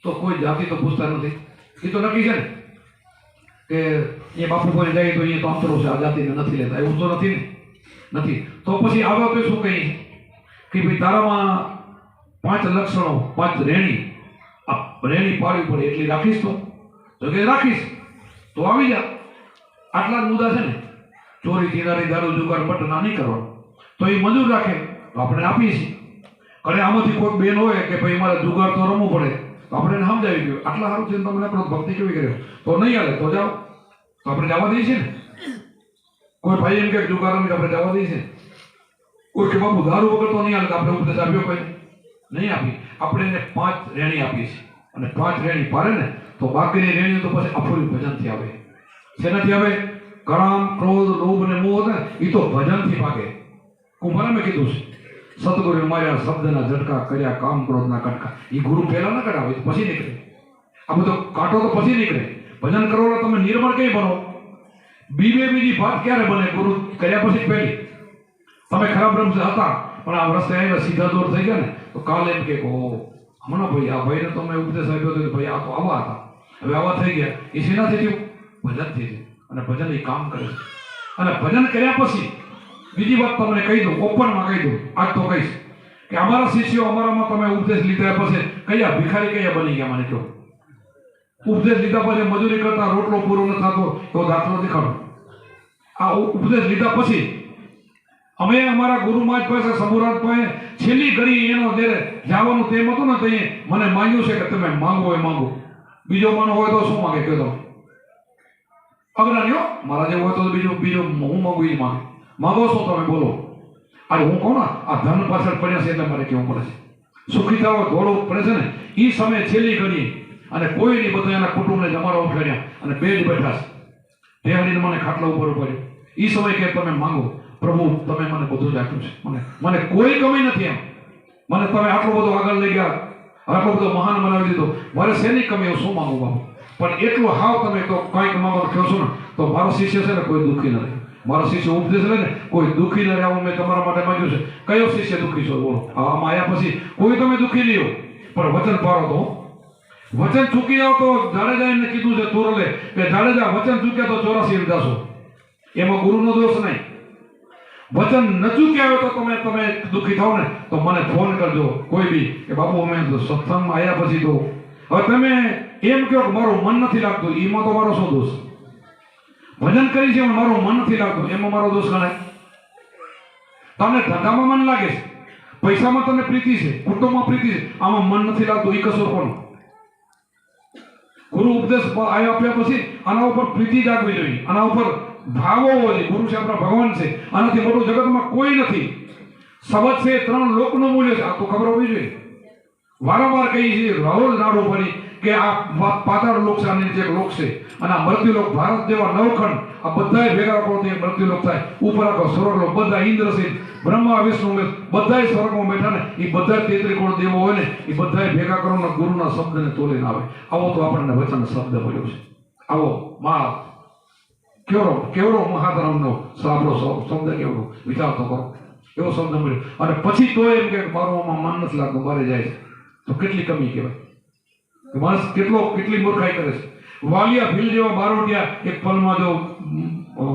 તો કોઈ જાતિ તો પૂછતા નથી. એ તો નક્કી છે ને કે એ બાપુ કોઈ જાય તો એ તો અંતરો છે, આ જાતિને નથી લેતા, એવું તો નથી ને? નથી. તો પછી આવ્યો તો શું કહી કે ભાઈ તારામાં 5 લક્ષણો, 5 રેણી, આ રેણી પાડવી પડે એટલી રાખીશ તો કે રાખીશ તો આવી જા. આટલા જ મુદ્દા છે ને. ચોરી, ચિનારી, દારૂ, જુગાર, બટના નહીં કરવાનું. તો એ મજૂર રાખે તો આપણે આપીએ છીએ. અને આમાંથી કોઈ બેન હોય કે ભાઈ મારે જુગાર તો રમવું પડે તો આપણે એને સમજાવી દઈએ, આટલા સારું છે તમને આપણો ભક્તિ કેવી કર્યો તો નહીં હાલે તો જાઓ, તો આપણે જવા દઈએ છીએ ને. કોઈ ભાઈ એમ કે જુગાર રમી આપણે જવા દઈએ છીએ. કોઈ કે બાબુ દારૂ વગર તો નહીં હાલે તો આપણે ઉપદેશ આપ્યો કોઈ નહીં આપી. આપણે એને 5 રેણી આપીએ છીએ અને 5 રેણી પાડે ને તો બાકીની રેણીઓ તો પછી અફૂરી ભજનથી આવે. શેનાથી આવે? કામ, ક્રોધ, લોભ અને મોહ ને એ તો ભજનથી ભાગે. કુંભારામે કીધું છે સતગુરુ માર્યા શબ્દના ઝટકા, કર્યા કામ ક્રોધના કટકા. એ ગુરુ પહેલા ન કરાવે પછી નીકળે. આ બધો કાંટો તો પછી નીકળે. ભજન કરો તમે નિર્મળ કઈ બનો? બીજી વાત ક્યારે બને? ગુરુ કર્યા પછી પહેલી. તમે ખરાબ રમશે હતા પણ આ રસ્તે આવ્યા સીધા દોર થઈ ગયા ને તો કાલે એમ કે હમણાં ભાઈ આ ભાઈને તો મેં ઉપદેશ આપ્યો હતો ભાઈ આ તો આવા હતા, હવે આવા થઈ ગયા. એ શેનાથી થયું? ભજનથી થયું. અને ભજન એ કામ કરે છે. અને ભજન કર્યા પછી બીજી વાત તમને કહી દઉં, ઓપનમાં કહી દઉં, આજ તો કહીશ કે અમારા શિષ્યો અમારામાં તમે ઉપદેશ લીધા પછી કયા ભિખારી કયા બની ગયા મને કહો? ઉપદેશ લીધા પછી મજૂરી કરતા રોટલો પૂરો ન થતો એવો દાખલો દેખાડો. આ ઉપદેશ લીધા પછી અમે અમારા ગુરુ મહારાજ પાસે, સમુરાજ પાસે છેલ્લી ઘડી એનો જ્યારે જવાનું તેમ હતું ને તો મને માંગ્યું છે કે તમે માંગો એ માંગો. બીજો માનો હોય તો શું માંગે કહો તમે? અગ્રણીઓ મારા જે હોય તો બીજો હું માંગુ એ માંગે. માંગો છો તમે બોલો. આજે હું કહું ને આ ધન પાછળ પડ્યા છે એટલે મારે કેવું પડે છે. સુખી થવા દોડવું પડે છે ને એ સમયે છેલ્લી ઘડી અને કોઈ નહીં, બધા એના કુટુંબને જમાડવા ઉઠાડ્યા અને બે જ બેઠા છે. ઢેહડીને મને ખાટલા ઉપર પડ્યો. એ સમય કે તમે માંગો પ્રભુ તમે મને બધું જ આપ્યું છે, મને કોઈ કમી નથી. એમ મને તમે આટલો બધો આગળ લઈ ગયા, આટલો બધો મહાન બનાવી દીધો, મારે શેની કમી? હું શું માંગુ બાબુ? પણ એટલું હાવ તમે તો કંઈક માંગો કહો છો ને તો મારો શિષ્ય છે ને કોઈ દુઃખી ન રહે. મારો શિષ્ય ઉપદેશ લે ને કોઈ દુઃખી ન રહે. આવું મેં તમારા માટે માંગ્યું છે. કયો શિષ્ય દુઃખી છો? બોલો. આમાં આવ્યા પછી કોઈ તમે દુઃખી નહીં હો, પણ વચન પાડો તો વચન ચૂકી જાવ તો જાડેજાને કીધું છે તુરલે કે જાડેજા વચન ચૂક્યા તો 84 જાશો. એમાં ગુરુનો દોષ નહીં. વચન ન ચૂક્યા હોય તો તમે દુઃખી થાવ ને તો મને ફોન કરજો કોઈ બી કે બાપુ અમે સત્સંગમાં આવ્યા પછી તો હવે તમે એમ કહો કે મારું મન નથી લાગતું, એમાં તો મારો શું દોષ? ભજન કરી છે મારું મન નથી લાગતું, એમાં મારો દોષ ગણાય? તમને ધંધામાં મન લાગે છે, પૈસામાં તમને પ્રીતિ છે, કુટુંબમાં પ્રીતિ છે, આમાં મન નથી લાગતું, એ કસૂર કોનો? ગુરુ ઉપદેશ આપ્યા પછી આના ઉપર પ્રીતિ જાગવી જોઈએ, આના ઉપર ભાવો હોવો જોઈએ. ગુરુ છે આપણા ભગવાન છે, આનાથી મોટું જગતમાં કોઈ નથી. શબ્દ છે 3 લોકનું મૂલ્ય છે, આ તો ખબર હોવી જોઈએ. વારંવાર કહી છે રાહુલ નાડો પડી કે આ પાતાળ લોક છે, આની નીચે એક લોક છે અને આ મૃત્યુલોક ભારત જેવા નવખંડ આ બધાય ભેગા કરો તો મૃત્યુલોક થાય. ઉપર આખો સ્વર્ગલોક બધા ઇન્દ્ર છે, બ્રહ્મા વિષ્ણુ બધાય સ્વર્ગમાં બેઠા ને એ બધા 33 કરોડ દેવો હોય ને એ બધાય ભેગા કરો ને ગુરુના શબ્દને તોલીને આવે. આવો તો આપણને વચન શબ્દ મળ્યો છે. આવો મા કેવડો મહાધર્મનો આપણો શબ્દ કેવડો વિચાર તો કરો, એવો શબ્દ મળ્યો. અને પછી તો એમ કે મારું આમાં મન નથી લાગતું, બારે જાય છે, તો કેટલી કમી કહેવાય. માણસ કેટલી મૂર્ખાઈ કરે છે. વાલિયા ભીલ જેવા બારોટિયા એક પલમાં જો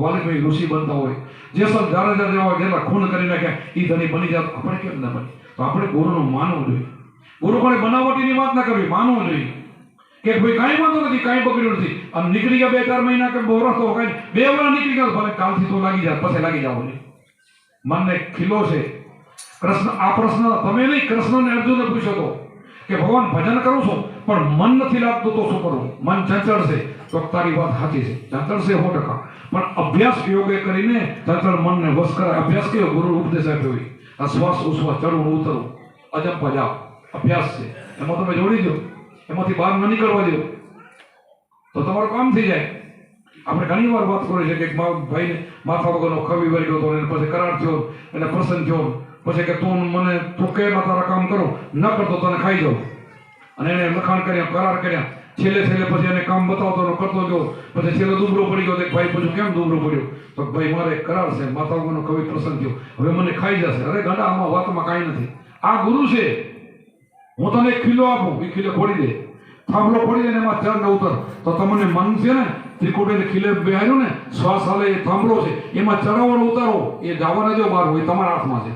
વાલીભાઈ ઋષિ બનતા હોય, જેસલ જાડેજા જેવા જેટલા ખૂન કરી નાખ્યા એ ધણી બની જાય, આપણે કેમ ના બની? તો આપણે ગુરુનું માનવું જોઈએ. ગુરુ કોઈ બનાવટીની વાત ના કરવી, માનવું જોઈએ કે ભાઈ કાંઈ વાંધો નથી, કાંઈ બગડ્યું નથી. આમ નીકળી ગયા 2-4 મહિના કે વર્ષ તો કાંઈ 2 વર્ષ નીકળી ગયા ભલે કાલથી તો લાગી જાય, પછી લાગી જાવ નહીં. મનને ખીલો છે. કૃષ્ણ આ પ્રશ્ન તમે નહીં, કૃષ્ણને અર્જુને પૂછ્યો હતો કે ભગવાન ભજન કરું છું પણ મન નથી લાગતું તો શું કરવું? મન ચંચળ છે. તો તારી વાત સાચી છે, ચંચળ છે 100%. પણ અભ્યાસ યોગે કરીને ચંચળ મનને વશ કરાય. અભ્યાસ કેવો? ગુરુ ઉપદેશ આપ્યો હોય, આ શ્વાસ ઉશ્વાસ ચડવું ઉતરવું અજંપા જાવ અભ્યાસ છે. એમાં તમે જોડી દો, એમાંથી બહાર ન નીકળવા દો તો તમારું કામ થઈ જાય. આપણે ઘણી વાર વાત કરીએ છીએ કે ભાઈને માથા વગરનો ખવી વળી ગયો હતો અને પછી કરાર થયો એટલે પ્રસન્ન થયો, પછી કે તું કે તારા કામ કરો ન કરતો તને ખાઈ જાઉં, અને એને લખાણ કર્યા, કરાર કર્યા. છેલ્લે પછી એને કામ બતાવતો કરતો ગયો, પછી છેલ્લે દુબળો પડી ગયો. ભાઈ પૂછ્યું કેમ દુબળો પડ્યો? તો ભાઈ મારે કરાર છે, માથા વગરનો કવિ પ્રસન્ન થયો, હવે મને ખાઈ જશે. અરે ગાંડા, આમાં વાતમાં કાંઈ નથી. આ ગુરુ છે, હું તને એક ખીલો આપું, એ ખીલે ખોડી દે, થાંભલો ખોડી દે ને એમાં ચડ ને ઉતર. તો તમને મન છે ને ત્રિકોટે ખીલે બેહાર્યું ને, શ્વાસ હાલે એ થાંભલો છે, એમાં ચડાવો ને ઉતારો એ જવાના જો બહાર હોય તમારા હાથમાં છે,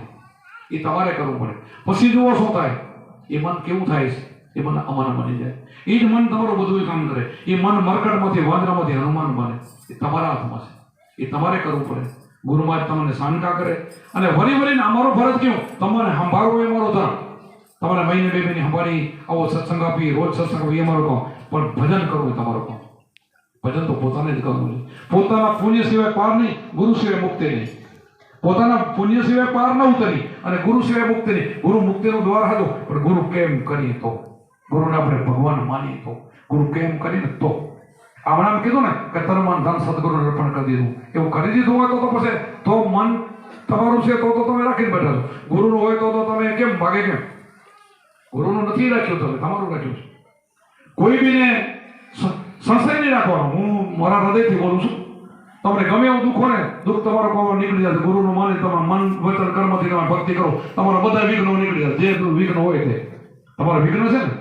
એ તમારે કરવું પડે. પછી જુઓ શું થાય, એ મન કેવું થાય છે, એ મન અમારા બની જાય. એ જ મન તમારું બધું કામ કરે. એ મન મરકટમાંથી વાંદરામાંથી હનુમાન બને, એ તમારા હાથમાં છે, એ તમારે કરવું પડે. ગુરુ મહારાજ તમને શાનકા કરે અને વળી અમારો ફરજ કેવો? તમારે સંભાળવો એ મારો ધર્મ. તમારે મહિને 2 મહિને સંભાળી આવો સત્સંગ આપી, રોજ સત્સંગ આપી, એ મારો કામ. પણ ભજન કરવું એ તમારો કામ. ભજન તો પોતાને જ કરવું છે. પોતાના પુણ્ય સિવાય પાર નહીં, ગુરુ સિવાય મુક્તિ નહીં. પોતાના પુણ્ય સિવાય પાર ન ઉતરી અને ગુરુ સિવાય મુક્તિ નહીં. ગુરુ મુક્તિનું દ્વાર હતું, પણ ગુરુ કેમ કરીએ તો, ગુરુને આપણે ભગવાન માનીએ તો, ગુરુ કેમ કરીને તો. હમણાં કીધું ને કે તન ધન સદગુરુને અર્પણ કરી દીધું, એવું કરી દીધું હોય તો પછી તો મન તમારું છે તો તમે રાખીને બેઠા છો. ગુરુનું હોય તો તમે કેમ ભાગે? કેમ? ગુરુનું નથી રાખ્યું, તમે તમારું રાખ્યું છે. કોઈ બીને સંશય નહીં રાખવાનો. હું મારા હૃદયથી બોલું છું. તમને ગમે એવું દુઃખ હોય ને, દુઃખ તમારો કોણ નીકળી જશે. ગુરુનું માની તમારા મન વચન કર્મથી તમે ભક્તિ કરો, તમારા બધા વિઘ્નો નીકળી જશે. જે વિઘ્ન હોય તે તમારા વિઘ્ન છે ને.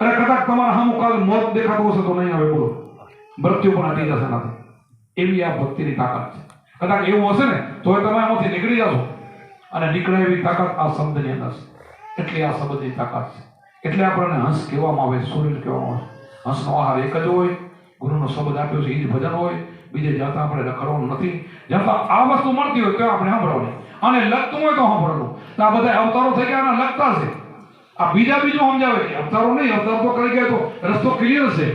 અને કદાચ તમારા સામું કાલ મોત દેખાતું હશે તો નહીં આવે, બોલો મૃત્યુ પણ હટી જશે નથી. એવી આ ભક્તિની તાકાત છે. કદાચ એવું હશે ને તો તમે આમાંથી નીકળી જશો, અને નીકળે એવી તાકાત આ શબ્દની અંદર છે. એટલે આ શબ્દની તાકાત છે. એટલે આપણને હંસ કહેવામાં આવે, સુરીલ કહેવામાં આવે. હંસનો આહાર એક જ હોય, ગુરુનો શબ્દ આપ્યો છે એ જ ભજન હોય. બીજે જાતા આપણે રખડવાનું નથી. જાતા આ વસ્તુ મળતી હોય તો આપણે સાંભળવાની, અને લગતું હોય તો સાંભળવાનું. આ બધા અવતારો થઈ ગયા અને લગતા છે. આ બીજું સમજાવે છે, અવતારો નહીં. અવતાર તો કરી ગયા તો રસ્તો ક્લિયર છે.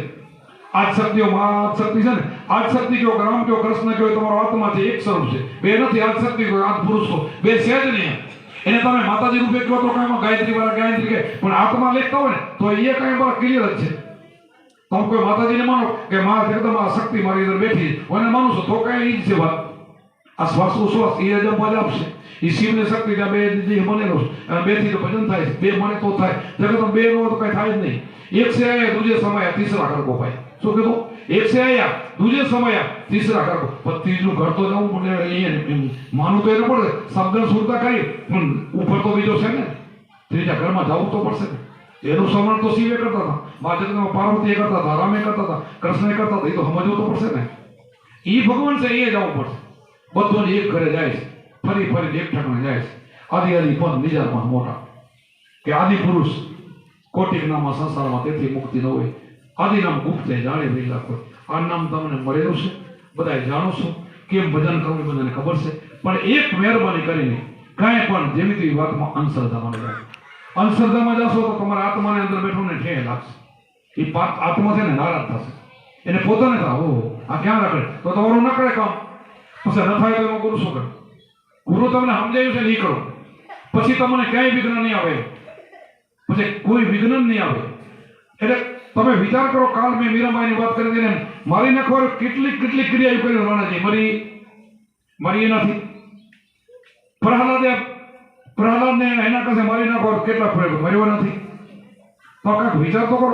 આજ શક્તિઓ મહા શક્તિ છે ને, આજ શક્તિ કયો, રામ કયો, કૃષ્ણ કયો, તમારો આત્મા છે, એક સ્વરૂપ છે. બે નથી. આજ શક્તિ કયો, આજ પુરુષ કયો, બે છે જ નહીં. એને તમે માતાજી રૂપે કહો તો કાંઈ ગાયત્રી વાળા ગાયત્રી કહે, પણ આત્મા લેખતા હોય ને તો એ કાંઈ બરાબર ક્લિયર જ છે. તમે કોઈ માતાજીને માનો કે મા જગદંબા આ શક્તિ મારી અંદર બેઠી હું એને માનું છું તો કાંઈ એ જ છે વાત. આ શ્વાસ ઉશ્વાસ એ અજંપા આપશે. એ શિવની શક્તિ ત્યાં 2 દી બનેલો છે, અને 2 થી તો ભજન થાય છે. 2 મળે તો થાય. જગત 2 નો તો કઈ થાય જ નહીં. એક સે આયા દૂજે સમયા તીસરા ઘર કો ભાઈ. શું કીધું? એક સે આયા દૂજે સમયા તીસરા ઘર કો. પણ ત્રીજું ઘર તો જવું મને અહીંયા માનું તો એને પડે. શબ્દ સુરતા કરી પણ ઉપર તો બીજો છે ને, ત્રીજા ઘરમાં જવું તો પડશે ને. એનું સ્મરણ તો શિવે કરતા હતા, મા જગદંબા પાર્વતી કરતા હતા, રામે કરતા હતા, કૃષ્ણ કરતા હતા. એ તો સમજવું તો પડશે ને. એ ભગવાન છે, એ જવું પડશે. બધું એક ઘરે જાય છે, ફરી ફરી એક ઠાકણે જાય છે. આદિ પદ નિજારમાં મોટા કે આદિ પુરુષ કોટિક નામમાં સંસારમાં તેથી મુક્તિ ન હોય. આદિ નામ ગુપ્ત જાણે નહીં રાખો. આ નામ તમને મળેલું છે, બધા જાણો છો. કેમ ભજન કરવું એ બધાને ખબર છે. પણ એક મહેરબાની કરીને કાંઈ પણ જેવી તેવી વાતમાં અંધશ્રદ્ધામાં ન જાય. અંધશ્રદ્ધામાં જશો તો તમારા આત્માને અંદર બેઠો ને ઠેર લાગશે. એ આત્મા છે ને નારાજ થશે. એને પોતાને થાય ઓહો આ ક્યાં રાખે તો તમારું ન કરે કામ. પછી ન થાય તો એમાં ગુરુ શું કરે? ગુરુ તમને સમજાયું છે નહીં કરો, પછી તમને ક્યાંય વિઘ્ન નહીં આવે, પછી કોઈ વિઘ્ન નહીં આવે. એટલે તમે વિચાર કરો, કાલ મેં મીરાબાઈની વાત કરી હતી, મારી નાખવા કેટલી કેટલી ક્રિયા કરી રાણાજી મારી એનાથી પ્રહલાદને એના પાસે મારી નાખવા કેટલા પ્રયોગ મર્યો નથી. તો કાંઈક વિચાર તો કરો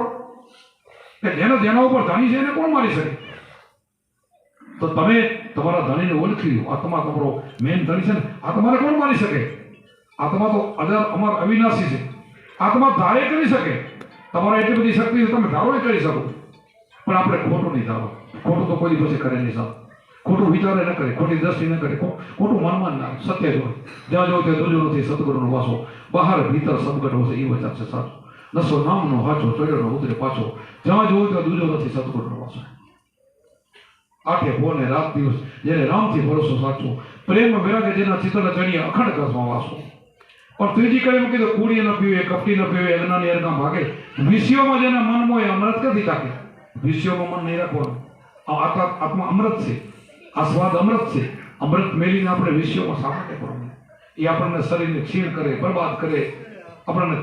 કે જેના ઉપર ધણી છે એને કોણ મારી શકે? તો તમે તમારા ધણીને ઓળખી લો. આત્મા તમારો મેન ધણી છે ને, આ તમારે કોણ મારી શકે? આત્મા તો અમાર અવિનાશી છે. આત્મા ધારે કરી શકે. તમારા એટલી બધી શક્તિ છે, તમે ધારો કરી શકો. પણ આપણે ખોટું નહીં ધારો. ખોટું તો કોઈ પછી કરે નહીં સાહેબ. ખોટું વિચારે ન કરે, ખોટી દ્રષ્ટિ ન કરે, ખોટું મનમાં ના. સત્ય જો જ્યાં જો તે દુજો નથી, સદગુરુનો વાસો. બહાર ભીતર સદગઢ હશે એ વચન છે સાચું. નસો નામનો હાચો, ચોર્યોનો ઉતરે પાછો. જ્યાં જોવું ત્યાં દુજો નથી, સદગુરુનો વાસો. આઠે ભોને રાત દિવસ જેને રામથી ભરોસો સાચો, પ્રેમ વિરાગે જેના ચિત્તના ચણીએ અખંડ કસમાં વાસો. પણ ત્રીજી કડીમાં કીધું કુડી ન પીવે, કપટી ન પીવે, અજ્ઞાની અરગા ભાગે. વિષયોમાં જેના મનમાં હોય અમૃત ક્યાંથી તાકે? વિષયોમાં મન નહીં રાખવાનું. આત્મા અમૃત છે, આ સ્વાદ અમૃત છે. અમૃત મેળીને આપણે વિષયોમાં શા માટે કરવાનું? એ આપણને શરીરને ક્ષીણ કરે, બરબાદ કરે, આપણને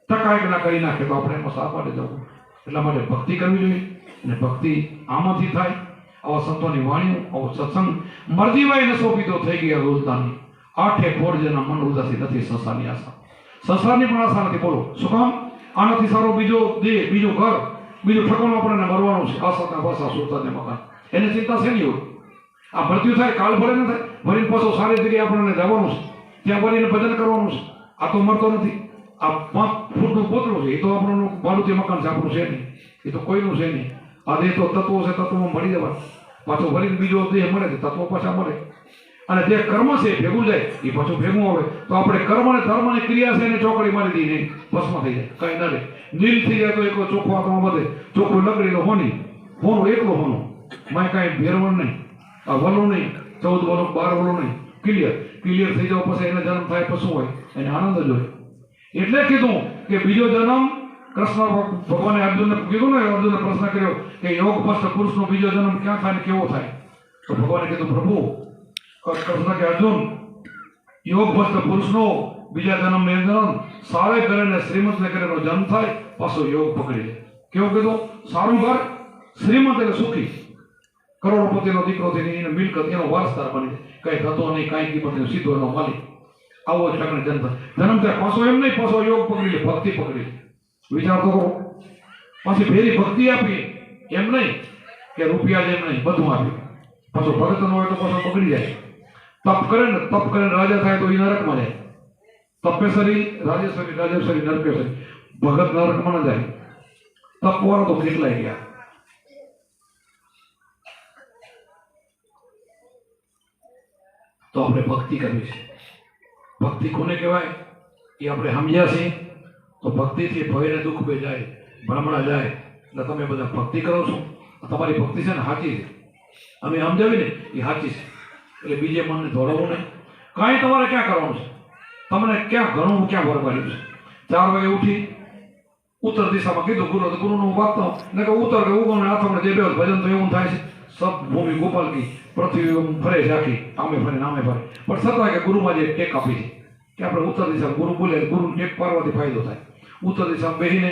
ટકાયક ના કરી નાખે. તો આપણે એમાં શા માટે જવું? એટલા માટે ભક્તિ કરવી જોઈએ. અને ભક્તિ આમાંથી થાય. આવા સંતોની વાણીઓ, આવો સત્સંગ. મરજીભાઈ નશો પીધો થઈ ગયા રોજદારની. આઠે ફોડ જેના મન ઉદાસી નથી સંસારની આશા. સંસારની પણ આશા નથી. બોલો શું કામ? આનાથી સારો બીજો દેહ, બીજું ઘર, બીજું ઠકાણું આપણને મરવાનું છે. આશાના ભાષા સુરતાને મકાન. એને ચિંતા છે નહીં હોય. આ મૃત્યુ થાય, કાલ ભરે ન થાય, ભરીને પાછો સારી જગ્યાએ આપણને જવાનું છે, ત્યાં ભરીને ભજન કરવાનું છે. આ તો મરતો નથી. આ 5 ફૂટનું પોતળું છે, એ તો આપણું બાલુતી મકાન છે, આપણું છે નહીં. એ તો કોઈનું છે નહીં. આ દેહ તો તત્વો છે, તત્વોમાં મળી જવા. પાછો ભરીને બીજો દેહ મળે છે, તત્વો પાછા મળે. અને જે કર્મ છે એ ભેગું જાય, એ પાછું ભેગું આવે. તો આપણે કર્મ અને ધર્મની ક્રિયા છે એને ચોકડી મારી દઈએ, ભસ્મ થઈ જાય, કઈ ના રહે. નીલ થઈ જાય તો એક ચોખ્ખો આત્મા બધે. ચોખ્ખું લકડીનો હોની, હોનું એકલો હોનું, માય કાંઈ ભેરવણ નહીં, આ વલું નહીં, 14 વલું 12 વલું નહીં. ક્લિયર થઈ જાવ પછી એને જન્મ થાય પછી હોય એને આનંદ જ હોય. એટલે કીધું કે બીજો જન્મ કૃષ્ણ ભગવાને અર્જુનને કીધું ને, અર્જુનને પ્રશ્ન કર્યો કે યોગભ્રષ્ટ પુરુષનો બીજો જન્મ ક્યાં થાય ને કેવો થાય? તો ભગવાને કીધું પ્રભુ કૃષ્ણ કે અર્જુન યોગભ્રષ્ટ પુરુષનો બીજા જન્મની અંદર સારે ઘરે ને શ્રીમંતને ઘરેનો જન્મ થાય, પાછો યોગ પકડી લે. કેવું કીધું? સારું ઘર, શ્રીમંત એટલે સુખી, કરોડપતિનો દીકરો થઈને એને મિલકત એનો વારસદાર બની જાય, કઈ થતો નહીં, કાંઈ કિંમત સીધો એનો માલિક. આવો જ ઠાકણે જન્મ થાય પાછો એમ નહીં, પાછો યોગ પકડી લે, ભક્તિ પકડી લે. વિચાર તો કરો. પછી ફેરી ભક્તિ આપીએ એમ નહીં કે રૂપિયા જેમ નહીં, બધું આપ્યું. પાછો ભગત ન હોય તો પાછો પકડી જાય. તપ કરે રાજા થાય તો એ નરકમાં જાય. તપેશ્વરી રાજેશ્વરી નરકેશ્વરી, ભગત નરકમાં ન જાય. તપવાળા તો કેટલાય ગયા. તો આપણે ભક્તિ કરવી છે. ભક્તિ કોને કહેવાય એ આપણે સમજ્યા છીએ. તો ભક્તિથી ભયને દુઃખ બે જાય, ભ્રમણા જાય. એટલે તમે બધા ભક્તિ કરો છો, તમારી ભક્તિ છે ને સાચી છે. અમે સમજાવી ને એ સાચી છે. એટલે બીજે મનને દોડાવવું નહીં. કાંઈ તમારે ક્યાં કરવાનું છે? તમને ક્યાં ઘણું ક્યાં વરવાડ્યું છે? 4 વાગે ઉઠી ઉત્તર દિશામાં કીધું ગુરુનું વાંચતો ને કે ઉત્તર કે ઉગમ હાથમાં જે બે ભજન તો એવું થાય છે. સબ ભૂમિ ગોપાલ કી પૃથ્વી ફરે છે આખી, આમે ફરે નામે ફરે. પણ છતાં કે ગુરુમાં જે ટેક આપી છે કે આપણે ઉત્તર દિશામાં ગુરુ બોલે, ગુરુ ટેક પાડવાથી ફાયદો થાય. ઉત્તર દિશામાં બેસીને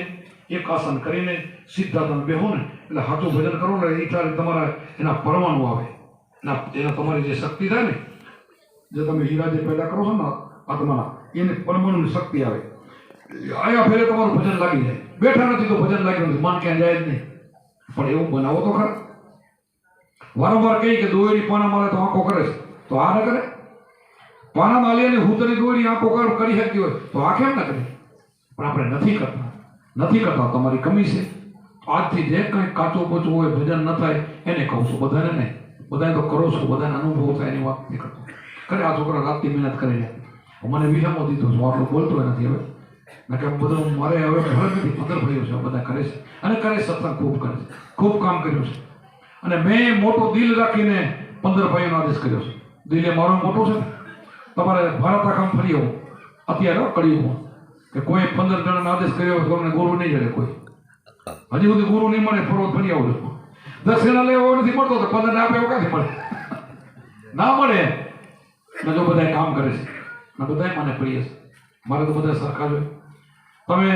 એક આસન કરીને સીધા તમે બેહો ને એટલે સાચું ભજન કરો ને એ ત્યારે તમારા એના પરમાણુ આવે. એના તમારી જે શક્તિ થાય ને, જે તમે હીરા જે પેદા કરો છો ને આત્માના, એને પરમાણુની શક્તિ આવે. આયા ફેરે તમારું ભજન લાગી જાય. બેઠા નથી તો ભજન લાગ્યું નથી, મન ક્યાં જાય જ નહીં. પણ એવું બનાવો તો ખરા. વારંવાર કહી કે દોયડી પાના મારે તો આંખો કરે છે, તો આ ન કરે. પાના માલી અને હુતરી દોયડી આંખો કરી શકતી હોય તો આ કેમ ના કરે? પણ આપણે નથી કરતા. નથી કરતા તમારી કમી છે. આજથી જે કંઈ કાચું પોચું હોય ભજન ન થાય એને કહું છું, બધાને નહીં. બધાને તો કરો છો, બધાને અનુભવ થાય એની વાત નથી કરતો. ખરે આ છોકરા રાતની મહેનત કરીને મને વિરામો દીધો છું, આટલું બોલતો નથી હવે. મેં કે બધું મારે હવે ભર નથી, 15 ભાઈઓ છે, બધા કરે છે અને કરે સત્સંગ ખૂબ કરે છે, ખૂબ કામ કર્યું છે. અને મેં મોટો દિલ રાખીને 15 ભાઈઓનો આદેશ કર્યો છે. દિલ એ મારો મોટો છે. તમારે ભારત આખામ ફરી આવો અત્યારે કળિયુગમાં કે કોઈ 15 જણાનો આદેશ કર્યો તમને ગુરુ નહીં જડે કોઈ. હજી સુધી ગુરુ નહીં મળે, ફરવા ફરી આવો. દક્ષિણા લેવો નથી મળતો તો 15 આપે એવો ક્યાંથી મળે? ના મળે. ને જો બધા કામ કરે છે ને બધા મને પ્રિય છે, મારે તો બધા સરખા જોઈએ. તમે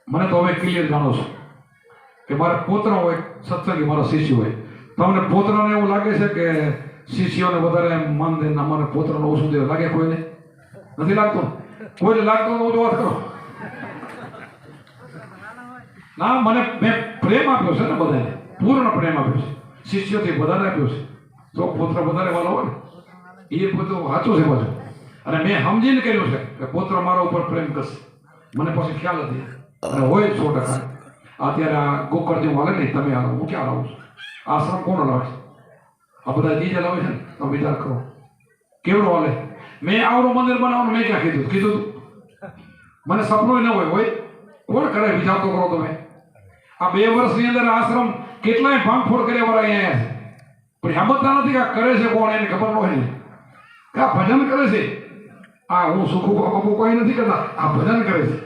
મને તો હવે ક્લિયર જાણો છો કે મારા પોતરા હોય સત્સંગી, મારા શિષ્ય હોય. તમને પોતરાને એવું લાગે છે કે શિષ્યોને વધારે માન દે, અમારે પોતરાને ઓછું દે લાગે? કોઈને નથી લાગતું? કોઈને લાગતો તો વાત કરો. ના, મેં પ્રેમ આપ્યો છે ને બધાને, પૂર્ણ પ્રેમ આપ્યો છે. શિષ્યોથી વધારે આપ્યો છે. તો પોત્ર વધારે વાલો હોય ને એ બધું સાચું છે પાછું. અને મેં સમજીને કર્યું છે કે પોત્ર મારા ઉપર પ્રેમ કરશે. મને પછી ખ્યાલ હતી અને હોય 100%. અત્યારે આ ગોકળથી વાલે નહીં, તમે આવો, હું ક્યાં આવું છું? આશ્રમ કોણ લાવે છે? આ બધા ડીજે લાવે છે ને, તમે વિચાર કરો કેવડો હાલે. મેં આવડું મંદિર બનાવવાનું મેં ક્યાં કીધું? મને સપનું ન હોય કોણ કરે? વિચાર તો કરો તમે. આ 2 વર્ષની અંદર આશ્રમ કેટલાય ભાંગફોડ કર્યા વાળા અહીંયા છે, પણ સમજતા નથી કે કરે છે કોણ, એને ખબર ન હોય ને કે આ ભજન કરે છે. આ હું સુખું બાપુ કોઈ નથી કરતા, આ ભજન કરે છે.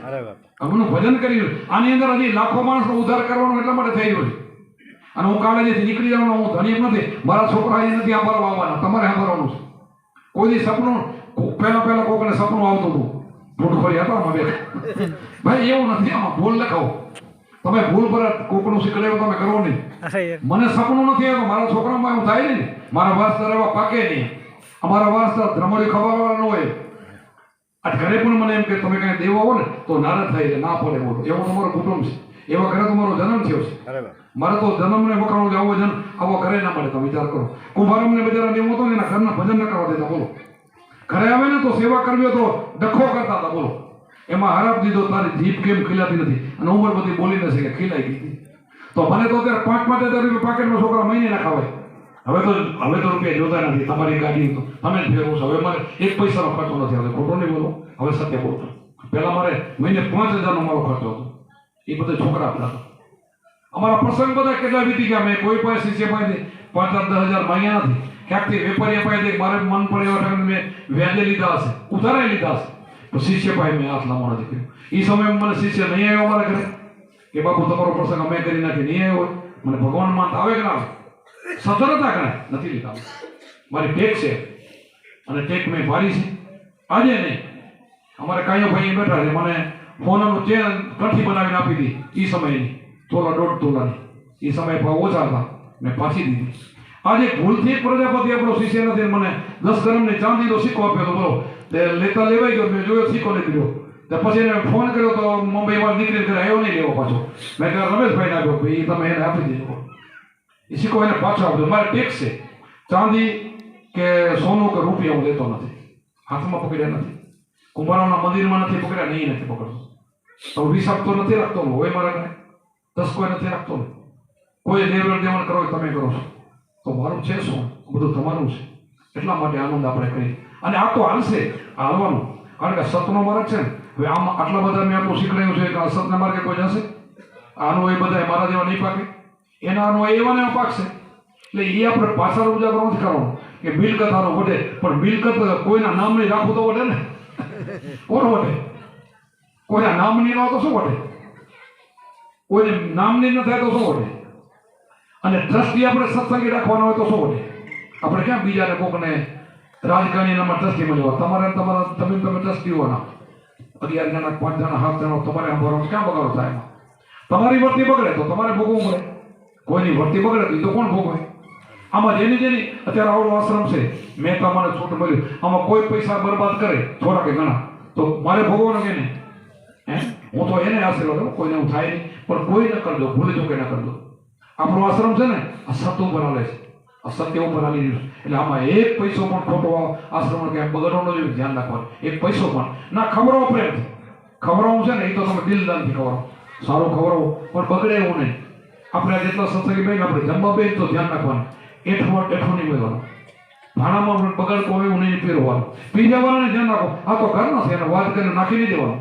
અમનું ભજન કર્યું. આની અંદર હજી લાખો માણસનો ઉદ્ધાર કરવાનો એટલા માટે થઈ ગયો છે. અને હું કાલે જેથી નીકળી જવાનો, હું ધનિક નથી, મારા છોકરા અહીં નથી સાંભળવા આવવાના, તમારે સાંભળવાનું છે. કોઈ સપનું પહેલા કોઈને સપનું આવતું હતું, ભૂટખોરી હતા આમાં બે ભાઈ, એવું નથી. આમાં ભૂલ લખાવો તમે, ભૂલ પર કોકનું શીખડાયું તમે કરો નહીં. મને સપનું નથી આવતું, મારા છોકરામાં એવું થાય નહીં, મારા વાસ્તા એવા પાકે નહીં, અમારા વાસ્તા ધ્રમડી ખબર ન હોય. આ ઘરે પણ મને એમ કે તમે કઈ દેવા હો ને તો નારાજ થાય છે, ના પડે બોલો. એવો તમારો કુટુંબ છે, એવા ઘરે તમારો જન્મ થયો છે. મારે તો જન્મને વખાણો છે, આવો જન્મ આવો ઘરે ના મળે. તમે વિચાર કરો, કુંભારમને બજારા દેવો હતો ને એના ઘરના ભજન ન કરવા દેતા બોલો. ઘરે આવે ને તો સેવા કરવી હોય તો ડખો કરતા હતા બોલો. એમાં હરાપ દીધો, તારી જીભ કેમ ખીલાતી નથી, અને ઉંમર બધી બોલી નથી કે ખીલાઈ ગઈ. તો મને તો અત્યારે 5,000 રૂપિયા પાકેટમાં છોકરા મહિને ના ખાવાય. હવે તો રૂપિયા જોતા નથી. તમારી ગાડી તો તમે જ ફેરવો છો. હવે મારે 1 પૈસાનો ખર્ચો નથી આવતો. ખોટો નહીં બોલો, હવે સત્ય બોલતો. પહેલા મારે મહિને 5,000નો મારો ખર્ચો હતો. એ બધા છોકરા આપતા હતા. અમારા પ્રસંગ બધા કેટલા વીતી ગયા. મેં કોઈ પાસે શિષ્ય પાસેથી 5,000-10,000 માંગ્યા નથી. ક્યાંકથી વેપારી પાસેથી મારે મન પડે એવા ટાઈમે મેં વ્યાજે લીધા હશે, ઉધારે લીધા હશે, તો શિષ્ય પાસે મેં હાથ લાંબો નથી કર્યો. એ સમયે મને શિષ્ય નહીં આવ્યો અમારા ઘરે કે બાપુ તમારો પ્રસંગ અમે કરી નાખી, નહીં આવ્યો. મને ભગવાન માનતા આવે કે ના આવે? સધરતા ગણાય નથી લીધા. મારી ટેક છે અને ટેક મેં ભારી છે. આજે નહીં, અમારે કાયો ભાઈ બેઠા છે, મને ફોનનું ચેન કંઠી બનાવીને આપી હતી. એ સમયની તોલા 1.5 તોલાની. એ સમયે ભાવ ઓછા હતા, મેં પાછી દીધી. આજે ભૂલથી પ્રજાપતિ આપણો શિષ્ય નથી, મને 10 ગ્રામની ચાંદીનો સિક્કો આપ્યો તો બોલો. તે લેતા લેવાઈ ગયો, મેં જોયો સિક્કો લઈ ગયો. પછી એને ફોન કર્યો તો મુંબઈમાં નીકળી કરે આવ્યો નહીં લેવો પાછો. મેં કહ્યું રમેશભાઈને આપ્યો, ભાઈ તમે એને આપી દેજો. એ સિક્કો એને પાછો આપ્યો. મારે ટેક્સ છે. ચાંદી કે સોનું કે રૂપિયા હું લેતો નથી, હાથમાં પકડ્યા નથી. કુંભારોના મંદિરમાં નથી પકડ્યા, નહીં નથી પકડતો. તો હિસાબ તો નથી રાખતો હોય મારા ઘરે, 10 કોઈ નથી રાખતો. કોઈ લેવડ દેવણ કરો તમે કરો છો, તો મારું છે શું? બધું તમારું છે. એટલા માટે આનંદ આપણે કરીએ. અને આ તો હાલશે, હાલવાનું. કારણ કે સતનો માર્ગ છે ને. હવે આમ આટલા બધા મેં આપણું શીખડાયું છે કે અસતના માર્ગે કોઈ જશે? આનો એ બધા મારા જેવા નહીં પાકે, એના આનો એવા ને પાકશે. એટલે એ આપણે પાછળ ઉજાગરો નથી કરવાનો કે મિલકત આનો વધે, પણ મિલકત કોઈના નામ નહીં રાખવું તો વધે ને. કોણ વધે? કોઈના નામની ન તો શું વધે? કોઈને નામની ન થાય તો શું વધે? અને ટ્રસ્ટી આપણે સત્સંગી રાખવાનો હોય તો શું વધે? આપણે ક્યાં બીજાને કોકને રાજકારણીમાં ટ્રસ્ટી મળ્યો? તમે ટ્રસ્ટી હોવાના 11 જણા 5 જણા 7 જણા તમારે ભરવાનું ક્યાં બગાડો થાય? એમાં તમારી વર્તી બગડે તો તમારે ભોગવવું પડે, કોઈની વર્તી બગડે તો કોણ ભોગવે? આમાં જેની અત્યારે આવડો આશ્રમ છે, મેં તમારે છૂટ મળ્યું, આમાં કોઈ પૈસા બરબાદ કરે થોડા કે ઘણા તો મારે ભોગવવાનું કે નહીં? હું તો એને આશીર્વાદ કરું, કોઈને એવું થાય નહીં, પણ કોઈ ન કરજો, ભૂલી જો કે ન કરજો. આપણો આશ્રમ છે ને આ સત્ય ઉપર હાલે છે, આ સત્ય ઉપર હાલી રહ્યું છે. એટલે આમાં 1 પૈસો પણ ખોટો આશ્રમ ક્યાંય બગડવાનો જોઈએ, ધ્યાન રાખવાનું. 1 પૈસો પણ ના ખબરો પ્રેમથી ખબરો છે ને, એ તો તમે દિલદાનથી ખબરો. સારું ખવડાવો પણ બગડે એવું નહીં. આપણે જેટલા સત્સંગી બેન આપણે જમવા બેન તો ધ્યાન રાખવાનું, એઠો નહીં મેળવાનું, ભાણામાં પણ બગાડતો હોય એવું નહીં પહેરવાનું. પીજાવાળાને ધ્યાન રાખો, આ તો ઘરના છે એને વાત કરીને નાખી નહીં દેવાનું.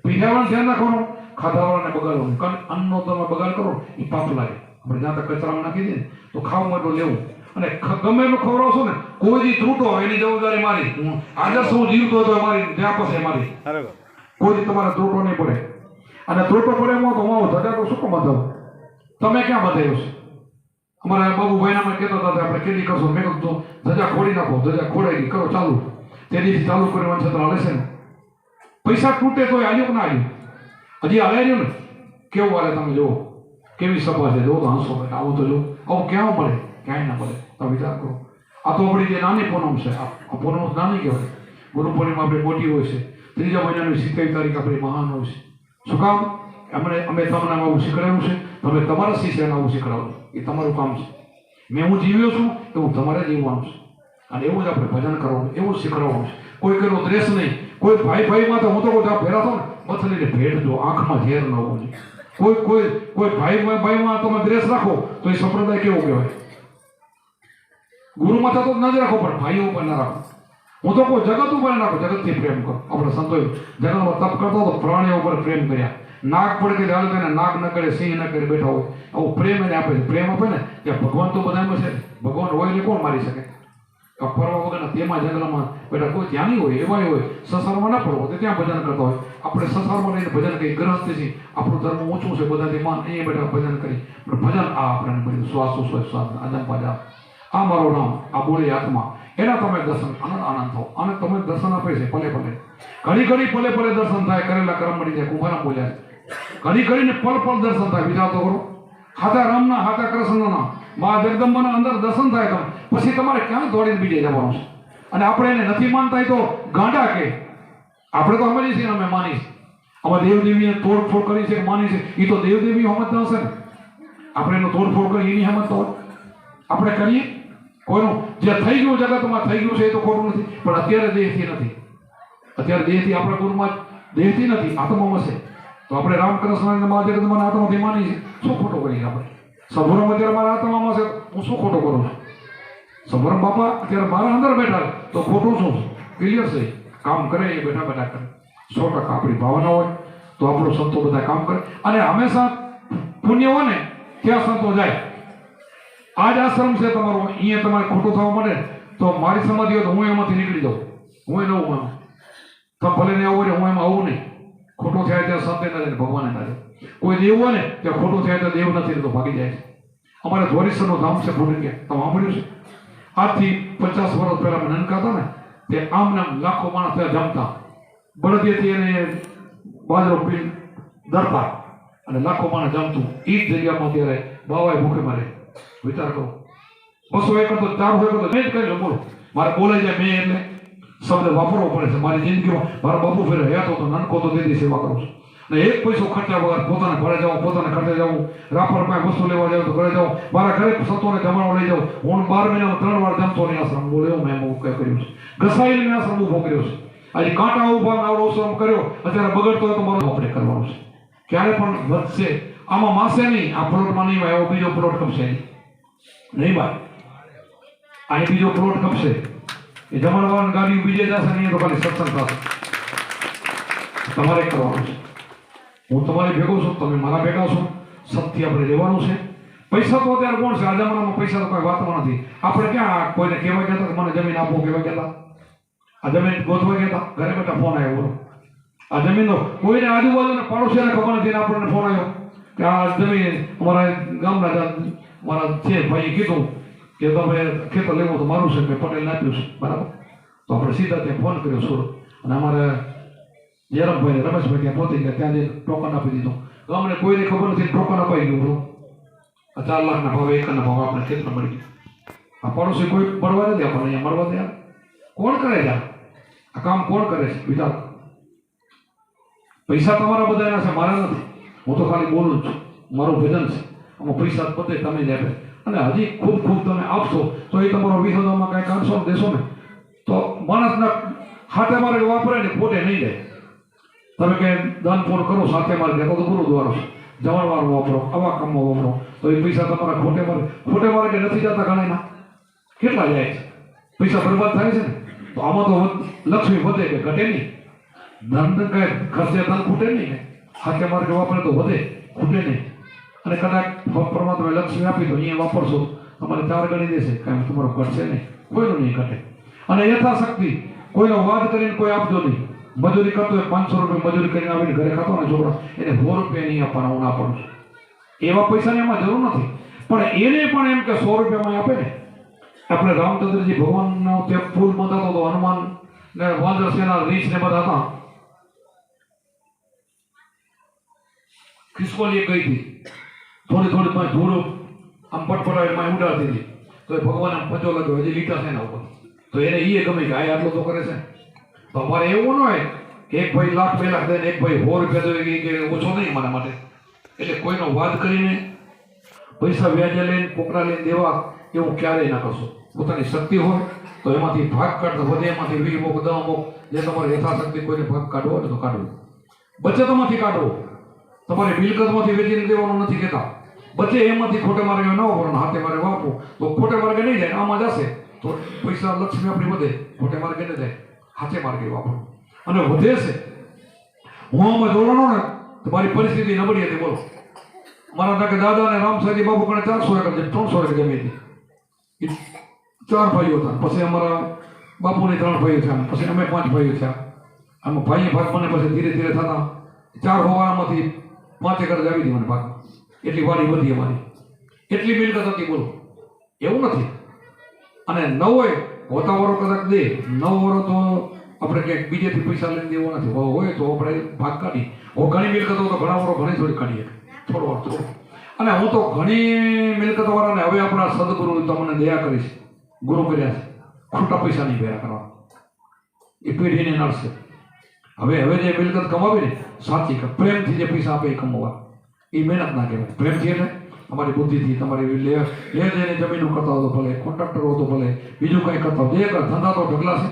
પીજાવાળાને ધ્યાન રાખવાનું, ખાધાવાળાને બગાડવાનું. કારણ અન્નનો તમે બગાડ કરો એ પાપ લાગે. આપણે જ્યાં તક કચરામાં નાખી દઈએ તો ખાવું એટલું લેવું. અને ગમે એટલું ખવડાવશો ને, કોઈ દી ત્રુટો એની જવાબદારી મારી. હું આજે શું જીવતો હતો મારી, ત્યાં પછી મારી. કોઈ દી તમારે ત્રુટો નહીં પડે. અને ત્રુટો પડે એમાં તો હું ધજા તો શું કામ બાંધો? તમે ક્યાં બાંધાયો છે? અમારા બાબુભાઈના મેં કહેતા હતા આપણે કેદી કરશો? મેં કીધું ધજા ખોડી નાખો. ધજા ખોડાઈ ગઈ, કરો ચાલુ. તેની ચાલુ કરવાની છતાં હાલે છે ને. પૈસા તૂટે તો હાલ્યું કે ના હાલ્યું? હજી હાલે રહ્યું ને. કેવું હાલે તમે જુઓ, કેવી સભા છે, જુઓ તો હંસો. આવું તો જુઓ, આવું ક્યાં મળે? ક્યાંય ના મળે. તમે વિચાર કરો. આ તો આપણી જે નાની પૂનમ છે, આ પૂનમ નાની કહેવાય. ગુરુ પૂર્ણિમા આપણી મોટી હોય છે. ત્રીજા મહિનાની 27 તારીખ આપણી મહાન હોય છે. શું કામ? અમે તમને આવું શીખવાડ્યું છે, તમે તમારા શિષ્યને આવું શીખવાડો. એ તમારું કામ છે. મેં હું જીવ્યો છું એવું તમારે જીવવાનું છે. અને એવું જ આપણે ભજન કરવાનું, એવું જ શીખવાડવાનું છે. કોઈ કહેલો દ્રેસ નહીં. કોઈ ભાઈમાં તો હું તો કોઈ ભેરા થો ને પથલીને ભેટ જો, આંખમાં ઝેર ન હોવું જોઈએ. કોઈ ભાઈમાં તમે દ્રેસ રાખો તો એ સંપ્રદાય કેવો કહેવાય? ગુરુ માથા તો ન જ રાખો, પણ ભાઈઓ ઉપર ના રાખો. હું તો કોઈ જગત ઉપર નાખો, જગતથી પ્રેમ કરો. આપણે સંતોએ જગતમાં તપ કરતો તો પ્રાણીઓ ઉપર પ્રેમ કર્યા. નાગ પડે કે હાલ કરીને નાગ ન કરે, સિંહ ન કરે, બેઠા હોય આવું પ્રેમ એને આપે છે. પ્રેમ આપે ને ત્યાં ભગવાન તો બધામાં છે. ભગવાન હોય ને કોણ મારી શકે? ફરવા વગરના તેમાં જંગલમાં બેઠા કોઈ ત્યાં નહીં હોય, એવા હોય. સંસારમાં ના પડવો તો ત્યાં ભજન કરતા હોય. આપણે સંસારમાં રહીને ભજન કરી ગ્રહસ્થ છે, આપણું ધર્મ ઊંચું છે, બધાથી માન અહીંયા બેઠા ભજન કરી. પણ ભજન આ આપણને બધું શ્વાસ આદમ પાજા આ મારું નામ, આ બોલી આત્મા, એના તમે દર્શન આનંદ થાવ. અને તમે દર્શન આપે છે ભલે ભલે, ઘડી ભલે દર્શન થાય, કરેલા કર્મ મળી જાય. કુંભારા બોલ્યા ઘડીને પલ દર્શન થાય. વિચાર તો કરો, હાથા રામના હાથા કૃષ્ણના મા જગદંબાના અંદર દર્શન થાય તો પછી તમારે ક્યાં દોડીને બીજે જવાનું છે? અને આપણે એને નથી માનતા તો ગાંડા કે આપણે તો સમજીએ છીએ, અમે માની આમાં દેવદેવીને તોડફોડ કરી છે, માની છે. એ તો દેવદેવી સમજતા હશે ને. આપણે એનો તોડફોડ કરી એની સમજતા હોય. આપણે કરીએ કોઈનું જે થઈ ગયું જગતમાં થઈ ગયું છે એ તો ખોટું નથી, પણ અત્યારે દેહથી નથી. અત્યારે દેહથી આપણા ગુરુમાં દેહથી નથી, આત્મામાં છે. તો આપણે રામકૃષ્ણ મા જગદંબાના આત્માથી માની છે. શું ખોટું કરીએ આપણે? સભોરમ અત્યારે મારા આત્મામાં છે, હું શું ખોટું કરું છું? સભોરમ બાપા અત્યારે મારા અંદર બેઠા તો ખોટું શું? ક્લિયર છે. કામ કરે એ બેઠા કરે. 100% આપણી ભાવના હોય તો આપણું સંતો બધા કામ કરે. અને હંમેશા પુણ્ય હોય ને ત્યાં સંતો જાય. આ જ આશ્રમ છે તમારો, અહીંયા તમારે ખોટું થવા મળે તો મારી સમાધિ હોય તો હું એમાંથી નીકળી જાઉં. હું એ નવું માનું. તમે ભલે ને આવું હોય હું એમાં આવું નહીં. ખોટું થાય ત્યાં સંતે ના જાય, ભગવાને ના જાય. કોઈ દેવ હોય ને ત્યાં ખોટું થાય તો દેવ નથી તો ભાગી જાય છે. અમારે ધોરીસરનું ધામ છે ભૂલી તમે સાંભળ્યું છે? આજથી 50 વર્ષ પહેલા અમે નનકા હતા ને તે આમ લાખો માણસ ત્યાં જમતા. બળદિયાથી એને બાજરો પી દરતા અને લાખો માણસ જમતું. એ જ જગ્યામાં ત્યારે બાવાએ ભૂખે મારે. વિચાર કરો, 200 એકર તો 400 એકર તો મેં જ કરી લો. બોલો, મારે બોલાઈ જાય મેં એટલે શબ્દ વાપરવો પડે છે. મારી જિંદગીમાં મારા બાપુ ફેરે હયાતો તો નનકો તો તેથી સેવા કરું છું. ને એક પૈસો ખર્ચા વગર પોતાને ઘરે જાઉં, પોતાને ખર્ચે જાઉં, રાપર પાસે વસ્તુ લેવા જાઉં તો ઘરે જાઉં, મારા ઘરે સંતોને જમણવા લઈ જાઉં. હું 12 મહિનામાં 3 વાર જમતો નહીં આશ્રમ. બોલે એવું મેં કર્યું છે. ઘસાઈને મેં આશ્રમ ઉભો કર્યો છે. આજે કાંટા ઉભા આવડો આશ્રમ કર્યો, અત્યારે બગડતો હોય તો મારું આપણે કરવાનું છે. ક્યારે પણ વધશે આમાં માસે નહીં. આ પ્લોટમાં નહીં ભાઈ, એવો બીજો પ્લોટ કપશે નહીં ભાઈ. અહીં બીજો પ્લોટ કપશે. એ જમણવાની ગાડી બીજે જશે નહીં તો ખાલી સત્સંગ થશે. તમારે કરવાનું છે. હું તમારી ભેગો છું, તમે મારા ભેગા છો. સત્ય આપણે રહેવાનું છે. પૈસા તો અત્યારે કોણ છે? આ જમાનામાં પૈસા તો કોઈ વાતમાં નથી. આપણે ક્યાં કોઈને કહેવા ગયા હતા મને જમીન આપો? કહેવા ગયા હતા? આ જમીન ગોતવા ગયા હતા? ઘરે બેઠા ફોન આવ્યો. બોલો, આ જમીનનો કોઈને આજુબાજુને પાડોશીને ખબર નથી ને આપણને ફોન આવ્યો કે આ જમીન અમારા ગામના મારા છે ભાઈએ કીધું કે તમે ખેતર લેવું તો મારું છે, મેં પટેલને આપ્યું છે. બરાબર, તો આપણે સીધા ત્યાં ફોન કર્યો સુરત. અને અમારે જયરામભાઈ રમેશભાઈ ત્યાં પહોંચી ગયા. ત્યાં જઈને ટોકન આપી દીધું. તો અમને કોઈને ખબર નથી, ટોકન અપાઈ ગયું. બરો 4 લાખના ભાવે, 1 ના ભાવે આપણે ખેતર મળી ગયું. આ પડોશી કોઈ મળવા નથી આપણને. અહીંયા મળવા દે કોણ કરે છે? આ કામ કોણ કરે છે? વિચાર. પૈસા તમારા બધા એના છે, મારા નથી. હું તો ખાલી બોલું જ છું. મારું ભજન છે. આમાં પૈસા બધે તમે જ આપે. અને હજી ખૂબ તમે આપશો તો એ તમારો વિરોધમાં કાંઈ કાઢશો દેશો ને તો માણસના હાથે મારે વાપરે ને ખોટે નહીં જાય. તમે કે દાન પૂર્ણ કરો સાથે માર્ગે તો ગુરુદ્વારો છે, જમણવાર વાપરો, આવા કામમાં વાપરો, તો એ પૈસા તમારા ખોટે માર્ગે નથી જતા ઘણાના. કેટલા જાય છે, પૈસા બરબાદ થાય છે ને. તો આમાં તો લક્ષ્મી વધે કે ઘટે નહીં. ધન કઈ ખર્ચે ધન ખૂટે નહીં ને, સાચે માર્ગે વાપરે તો વધે, ખૂટે નહીં. અને કદાચ પરમાત્માએ લક્ષ્મી આપી તો અહીંયા વાપરશો તમારે 4 ગણી દેશે, કાંઈ તમારો ઘટશે નહીં, કોઈનું નહીં ઘટે. અને યથાશક્તિ કોઈનો વાદ કરીને કોઈ આપજો નહીં. મજૂરી કરતો હોય 500 રૂપિયા મજૂરી કરીને આવીને ઘરે ખાતો ને છોકરો, એને 100 રૂપિયા નહીં આપવાના, હું ના પડું છું. એવા પૈસાની એમાં જરૂર નથી, પણ એને પણ એમ કે 100 રૂપિયામાં આપે ને. આપણે રામચંદ્રજી ભગવાનનો તે ફૂલ મંદાતો હતો, હનુમાન ને વાંદર સેના રીંછ ને બધા હતા. ખિસકોલી ગઈ હતી, થોડી માં ધૂળ આમ પટપટાવી માં ઉડાડતી હતી, તો એ ભગવાન આમ પચો લાગ્યો, હજી લીટા છે એના ઉપર. તો એને એ ગમે કે આ આટલો તો કરે છે. તો અમારે એવું ન હોય કે એક ભાઈ લાખ 2 લાખ દે ને એક ભાઈ 100 રૂપિયા દે કે ઓછો નહીં મારા માટે. એટલે કોઈનો વાદ કરીને પૈસા વ્યાજે લઈને કોકરા લઈને દેવા એવું ક્યારેય ના કરશો. પોતાની શક્તિ હોય તો એમાંથી ભાગ કાઢતો વધે, એમાંથી 20 મોક 10 મોક જે તમારી યથાશક્તિ કોઈને ભાગ કાઢવો હોય તો કાઢવો. બચતમાંથી કાઢવો, તમારી મિલકતમાંથી વેચીને દેવાનું નથી કહેતા. બચે એમાંથી ખોટે માર્ગે ન વાપરો, હાથે માર્ગે વાપરો તો ખોટે માર્ગે નહીં જાય, આમાં જશે તો પૈસા લક્ષ્મી આપણી વધે. ખોટે માર્ગે નહીં જાય, હાથે માર્ગે વાપરો અને વધે છે. હું આમાં જોડવાનો ને તો મારી પરિસ્થિતિ નબળી હતી. બોલો, મારા કે દાદા અને રામસાજી બાપુ પણ 400 એકર 300 એકર જમી હતી. 4 ભાઈઓ હતા, પછી અમારા બાપુની 3 ભાઈઓ થયા, પછી અમે 5 ભાઈઓ થયા. આમાં ભાઈ ભાગ મને પછી ધીરે ધીરે થતા 4 હોવામાંથી 5 એકર જ આવી હતી મને ભાગ. એટલી વાડી વધી અમારી, એટલી મિલકત હતી. બોલો, એવું નથી. અને 9 હોતાવાળો કદાચ દે, 9 વર્ષ તો આપણે ક્યાંક બીજેથી પૈસા લઈને દેવો નથી. હોય તો આપણે ભાગ કાઢી. ઘણી મિલકતો તો ઘણા વર્ષ ઘણી થોડી કાઢીએ, થોડો. અને હું તો ઘણી મિલકતવાળાને હવે આપણા સદગુરુ તમને દયા કરીશ, ગુરુ કર્યા છે, ખોટા પૈસા નહીં ભેરા કરવા. એ પેઢીને નડશે. હવે જે મિલકત કમાવી ને સાચી પ્રેમથી જે પૈસા આપે એ કમાવા, એ મહેનત ના કહેવાય. પ્રેમથી એટલે તમારી બુદ્ધિથી, તમારી લે જઈને જમીનો કરતા હો તો ભલે, કોન્ટ્રાક્ટર હો તો ભલે, બીજું કંઈ કરતા હો, જે ધંધા તો ઢગલા છે.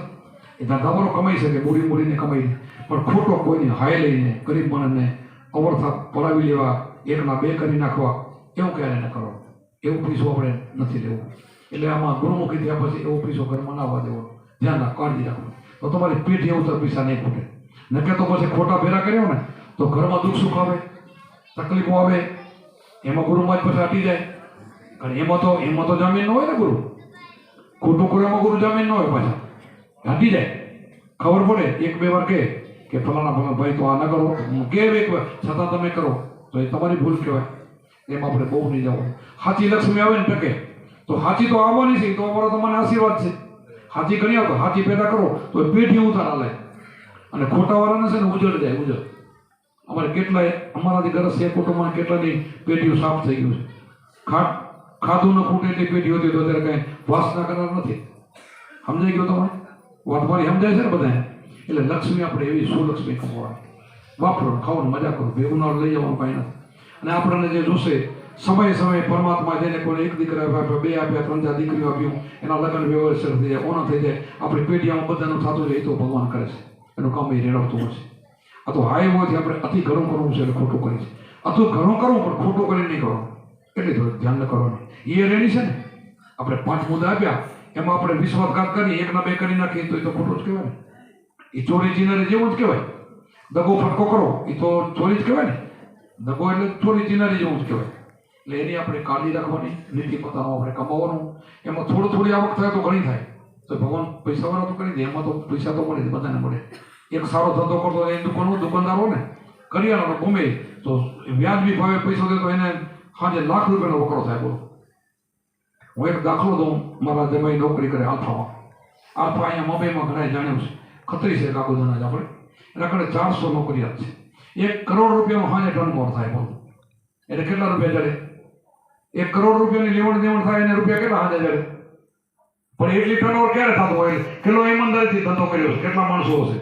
એ ધંધાવાળો કમાઈ શકે, મૂડીને કમાઈ દે, પણ ખોટો કોઈને હાય લઈને ગરીબ માણસને અવરથા પડાવી લેવા, 1 ના 2 કરી નાખવા, એવું ક્યારે ન કરો. એવું પૈસો આપણે નથી લેવું. એટલે આમાં ગુરુમુખી થયા પછી એવો પૈસો ઘરમાં ના આવવા દેવો. ધ્યાન રાખ, કાળજી રાખો, તો તમારી પેઢી એવું પૈસા નહીં ખૂટે. નકે તો પછી ખોટા ભેરા કર્યો ને તો ઘરમાં દુઃખ સુખ આવે, તકલીફો આવે. એમાં ગુરુમાં જ પછી હટી જાય. અને એમાં તો જામીન ન હોય ને. ગુરુ ખોટું કરે એમાં ગુરુ જામીન ન હોય, પાછા હટી જાય. ખબર પડે 1-2 વાર કે ફલાણા ભાઈ તો આ ન કરો, કે 1 વાર છતાં તમે કરો તો એ તમારી ભૂલ કહેવાય. એમાં આપણે બહુ નહીં જવાનું. સાચી લક્ષ્મી આવે ને ટકે તો સાચી તો આવવાની છે, તો અમારો તમને આશીર્વાદ છે. સાચી કરી આવો, સાચી પેદા કરો તો પેઢી ઉતાર હાલે. અને ખોટાવાળાને છે ને ઉજળ જાય, ઉજળ. અમારે કેટલાય અમારાથી ગરજ છે કુટુંબમાં કેટલાની પેઢીઓ સાફ થઈ ગયું છે. ખાધું ન ખૂટે એટલી પેઢી હતી તો અત્યારે કંઈ વાસના કરનાર નથી. સમજાઈ ગયો તમારે? વાત મારી સમજાય છે ને બધા? એટલે લક્ષ્મી આપણે એવી સુલક્ષ્મી કમાવાની, વાપરો, ખાવાનું, મજા કરો, ભેગું ના લઈ જવાનું કાંઈ નથી. અને આપણને જે જોશે સમયે પરમાત્મા જેને કોઈ 1 દીકરા આપ્યા, 2 આપ્યા, 3 4 દીકરીઓ આપ્યું, એના લગ્ન વ્યવસ્થિત થઈ જાય, ઓના થઈ જાય, આપણી પેઢીમાં બધાનું થતું જાય, એ તો ભગવાન કરે છે. એનું કામ એ રેડવતું હોય છે. આ તો હાય હોવાથી આપણે અતિ ઘણું કરવું છે એટલે ખોટું કરીએ છીએ. અતિ ઘણું કરવું પણ ખોટું કરીને નહીં કરવું. એટલે થોડું ધ્યાન ન કરવાનું. એ રેડી છે ને, આપણે 5 મુદ્દા આપ્યા, એમાં આપણે વિશ્વાસઘાત કરી 1 ના 2 કરી નાખીએ તો એ તો ખોટું જ કહેવાય ને. એ ચોરી ચીનારી જેવું જ કહેવાય. દગો ફટકો કરો એ તો ચોરી જ કહેવાય ને. દગો એટલે ચોરી ચીનારી જેવું જ કહેવાય. એટલે એની આપણે કાળજી રાખવાની, નીતિ પોતાનું આપણે કમાવાનું. એમાં થોડી આવક થાય તો ઘણી થાય તો ભગવાન પૈસાવાળા તો કરી દે. એમાં તો પૈસા તો મળે, બધાને મળે. એક સારો ધંધો કરતો એ દુકાનદાર હોય ને, કરિયાણાનો ગમે તો વ્યાજબી ભાવે પૈસો દે તો એને સાંજે ₹1,00,000 વકરો થાય. બોલો, હું એક દાખલો દઉં. મારા જમાઈ નોકરી કરે આલ્ફામાં. આલ્ફા અહીંયા મુંબઈમાં ઘણા જાણ્યું છે, ખત્રી છે કાગોદના જ આપણે. એનાकडे 400 નોકરિયાત છે. ₹1 કરોડ સાંજે ટર્નઓવર થાય. બોલો, એટલે કેટલા રૂપિયા ચડે? ₹1 કરોડ ની લેવડ દેવડ થાય એને રૂપિયા કેટલા સાંજે ચડે? પણ એટલી ટર્નઓવર ક્યારે થતું હોય? કેટલો ઈમાનદારીથી ધંધો કર્યો છે, કેટલા માણસો હશે,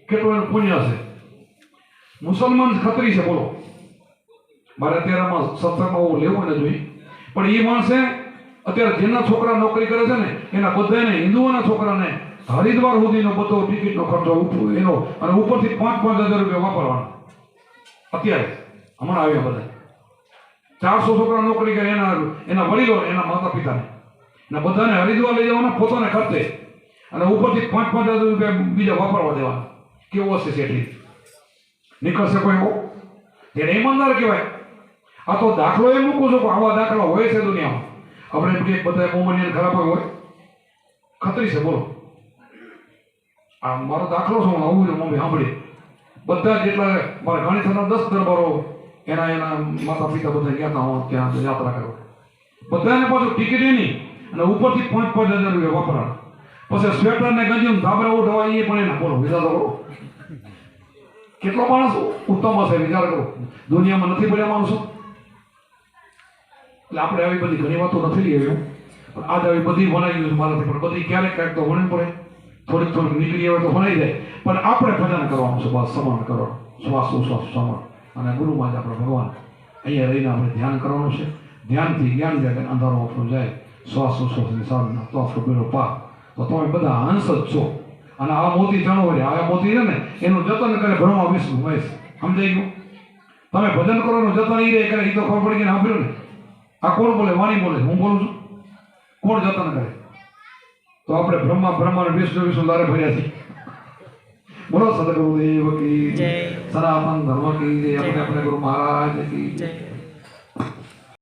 કેટલું એનું પુણ્ય હશે. મુસલમાન ખત્રી છે. બોલો, મારે અત્યારેમાં સત્સંગમાં લેવું ને જોઈએ, પણ એ માણસે અત્યારે જેના છોકરા નોકરી કરે છે ને એના બધાને હિન્દુઓના છોકરાને હરિદ્વાર સુધીનો બધો ટિકિટનો ખર્ચો એનો અને ઉપરથી 5,000 રૂપિયા વાપરવાનો. અત્યારે હમણાં આવ્યા બધા 400 છોકરા નોકરી કરે એના વડીલો એના માતા પિતાને ને બધાને હરિદ્વાર લઈ જવાના પોતાને ખર્ચે અને ઉપરથી 5,000 રૂપિયા બીજા વાપરવા દેવાના. કેવો હશે શેઠી? નીકળશે કોઈ એવો? જેને ઈમાનદાર કહેવાય. આ તો દાખલો એમ મૂકું છું કે આવા દાખલા હોય છે દુનિયામાં. આપણે એમ કે બધા મોમનિયન ખરાબ હોય ખતરી છે. બોલો આ મારો દાખલો છે. હું આવું મમ્મી સાંભળી બધા જેટલા મારા ગણિતના 10 દરબારો એના માતા પિતા બધા ગયા હતા. હું ત્યાં યાત્રા કરવા બધાને પાછું ટિકિટ એની અને ઉપરથી 5,000 રૂપિયા વાપરવાના. પછી સ્વેટર ને ગંજી ધાબરા ઉઠાવા એ પણ એના. બોલો વિચાર કરો કેટલો માણસ ઉત્તમ હશે. વિચાર કરો દુનિયામાં નથી પડ્યા માણસો. એટલે આપણે આવી બધી ઘણી વાતો નથી લઈ આવ્યું પણ આજ આવી બધી ભણાઈ ગયું મારાથી. પણ બધી ક્યારેક ક્યાંક તો ભણવી પડે. થોડીક નીકળી આવે તો ભણાઈ જાય. પણ આપણે ભજન કરવાનું છે. બસ સમાન કરવાનું. શ્વાસ ઉશ્વાસ સમાન અને ગુરુમાં જ આપણે ભગવાન અહીંયા રહીને આપણે ધ્યાન કરવાનું છે. ધ્યાનથી જ્ઞાન જાય અંધારો આપણું જાય. શ્વાસ ઉશ્વાસની સાધના તો આપણો બેડો પાર. તો તમે બધા હંસ જ છો. અને આ મોતી જાણો હોય આ મોતી છે ને એનું જતન કરે બ્રહ્મા વિષ્ણુ મહેશ. સમજાઈ ગયું? તમે ભજન કરવાનું જતન એ રહે કરે એ તો ખબર પડી ગઈ. સાંભળ્યું ને? આ કોણ બોલે? વાણી બોલે. હું બોલું છું. કોણ જતન કરે? તો આપણે બ્રહ્મા ને વિષ્ણુ લારે ભર્યા છે. બોલો સદગુરુદેવ કી જય. સનાતન ધર્મ કી જય. આપણે ગુરુ મહારાજ કી જય.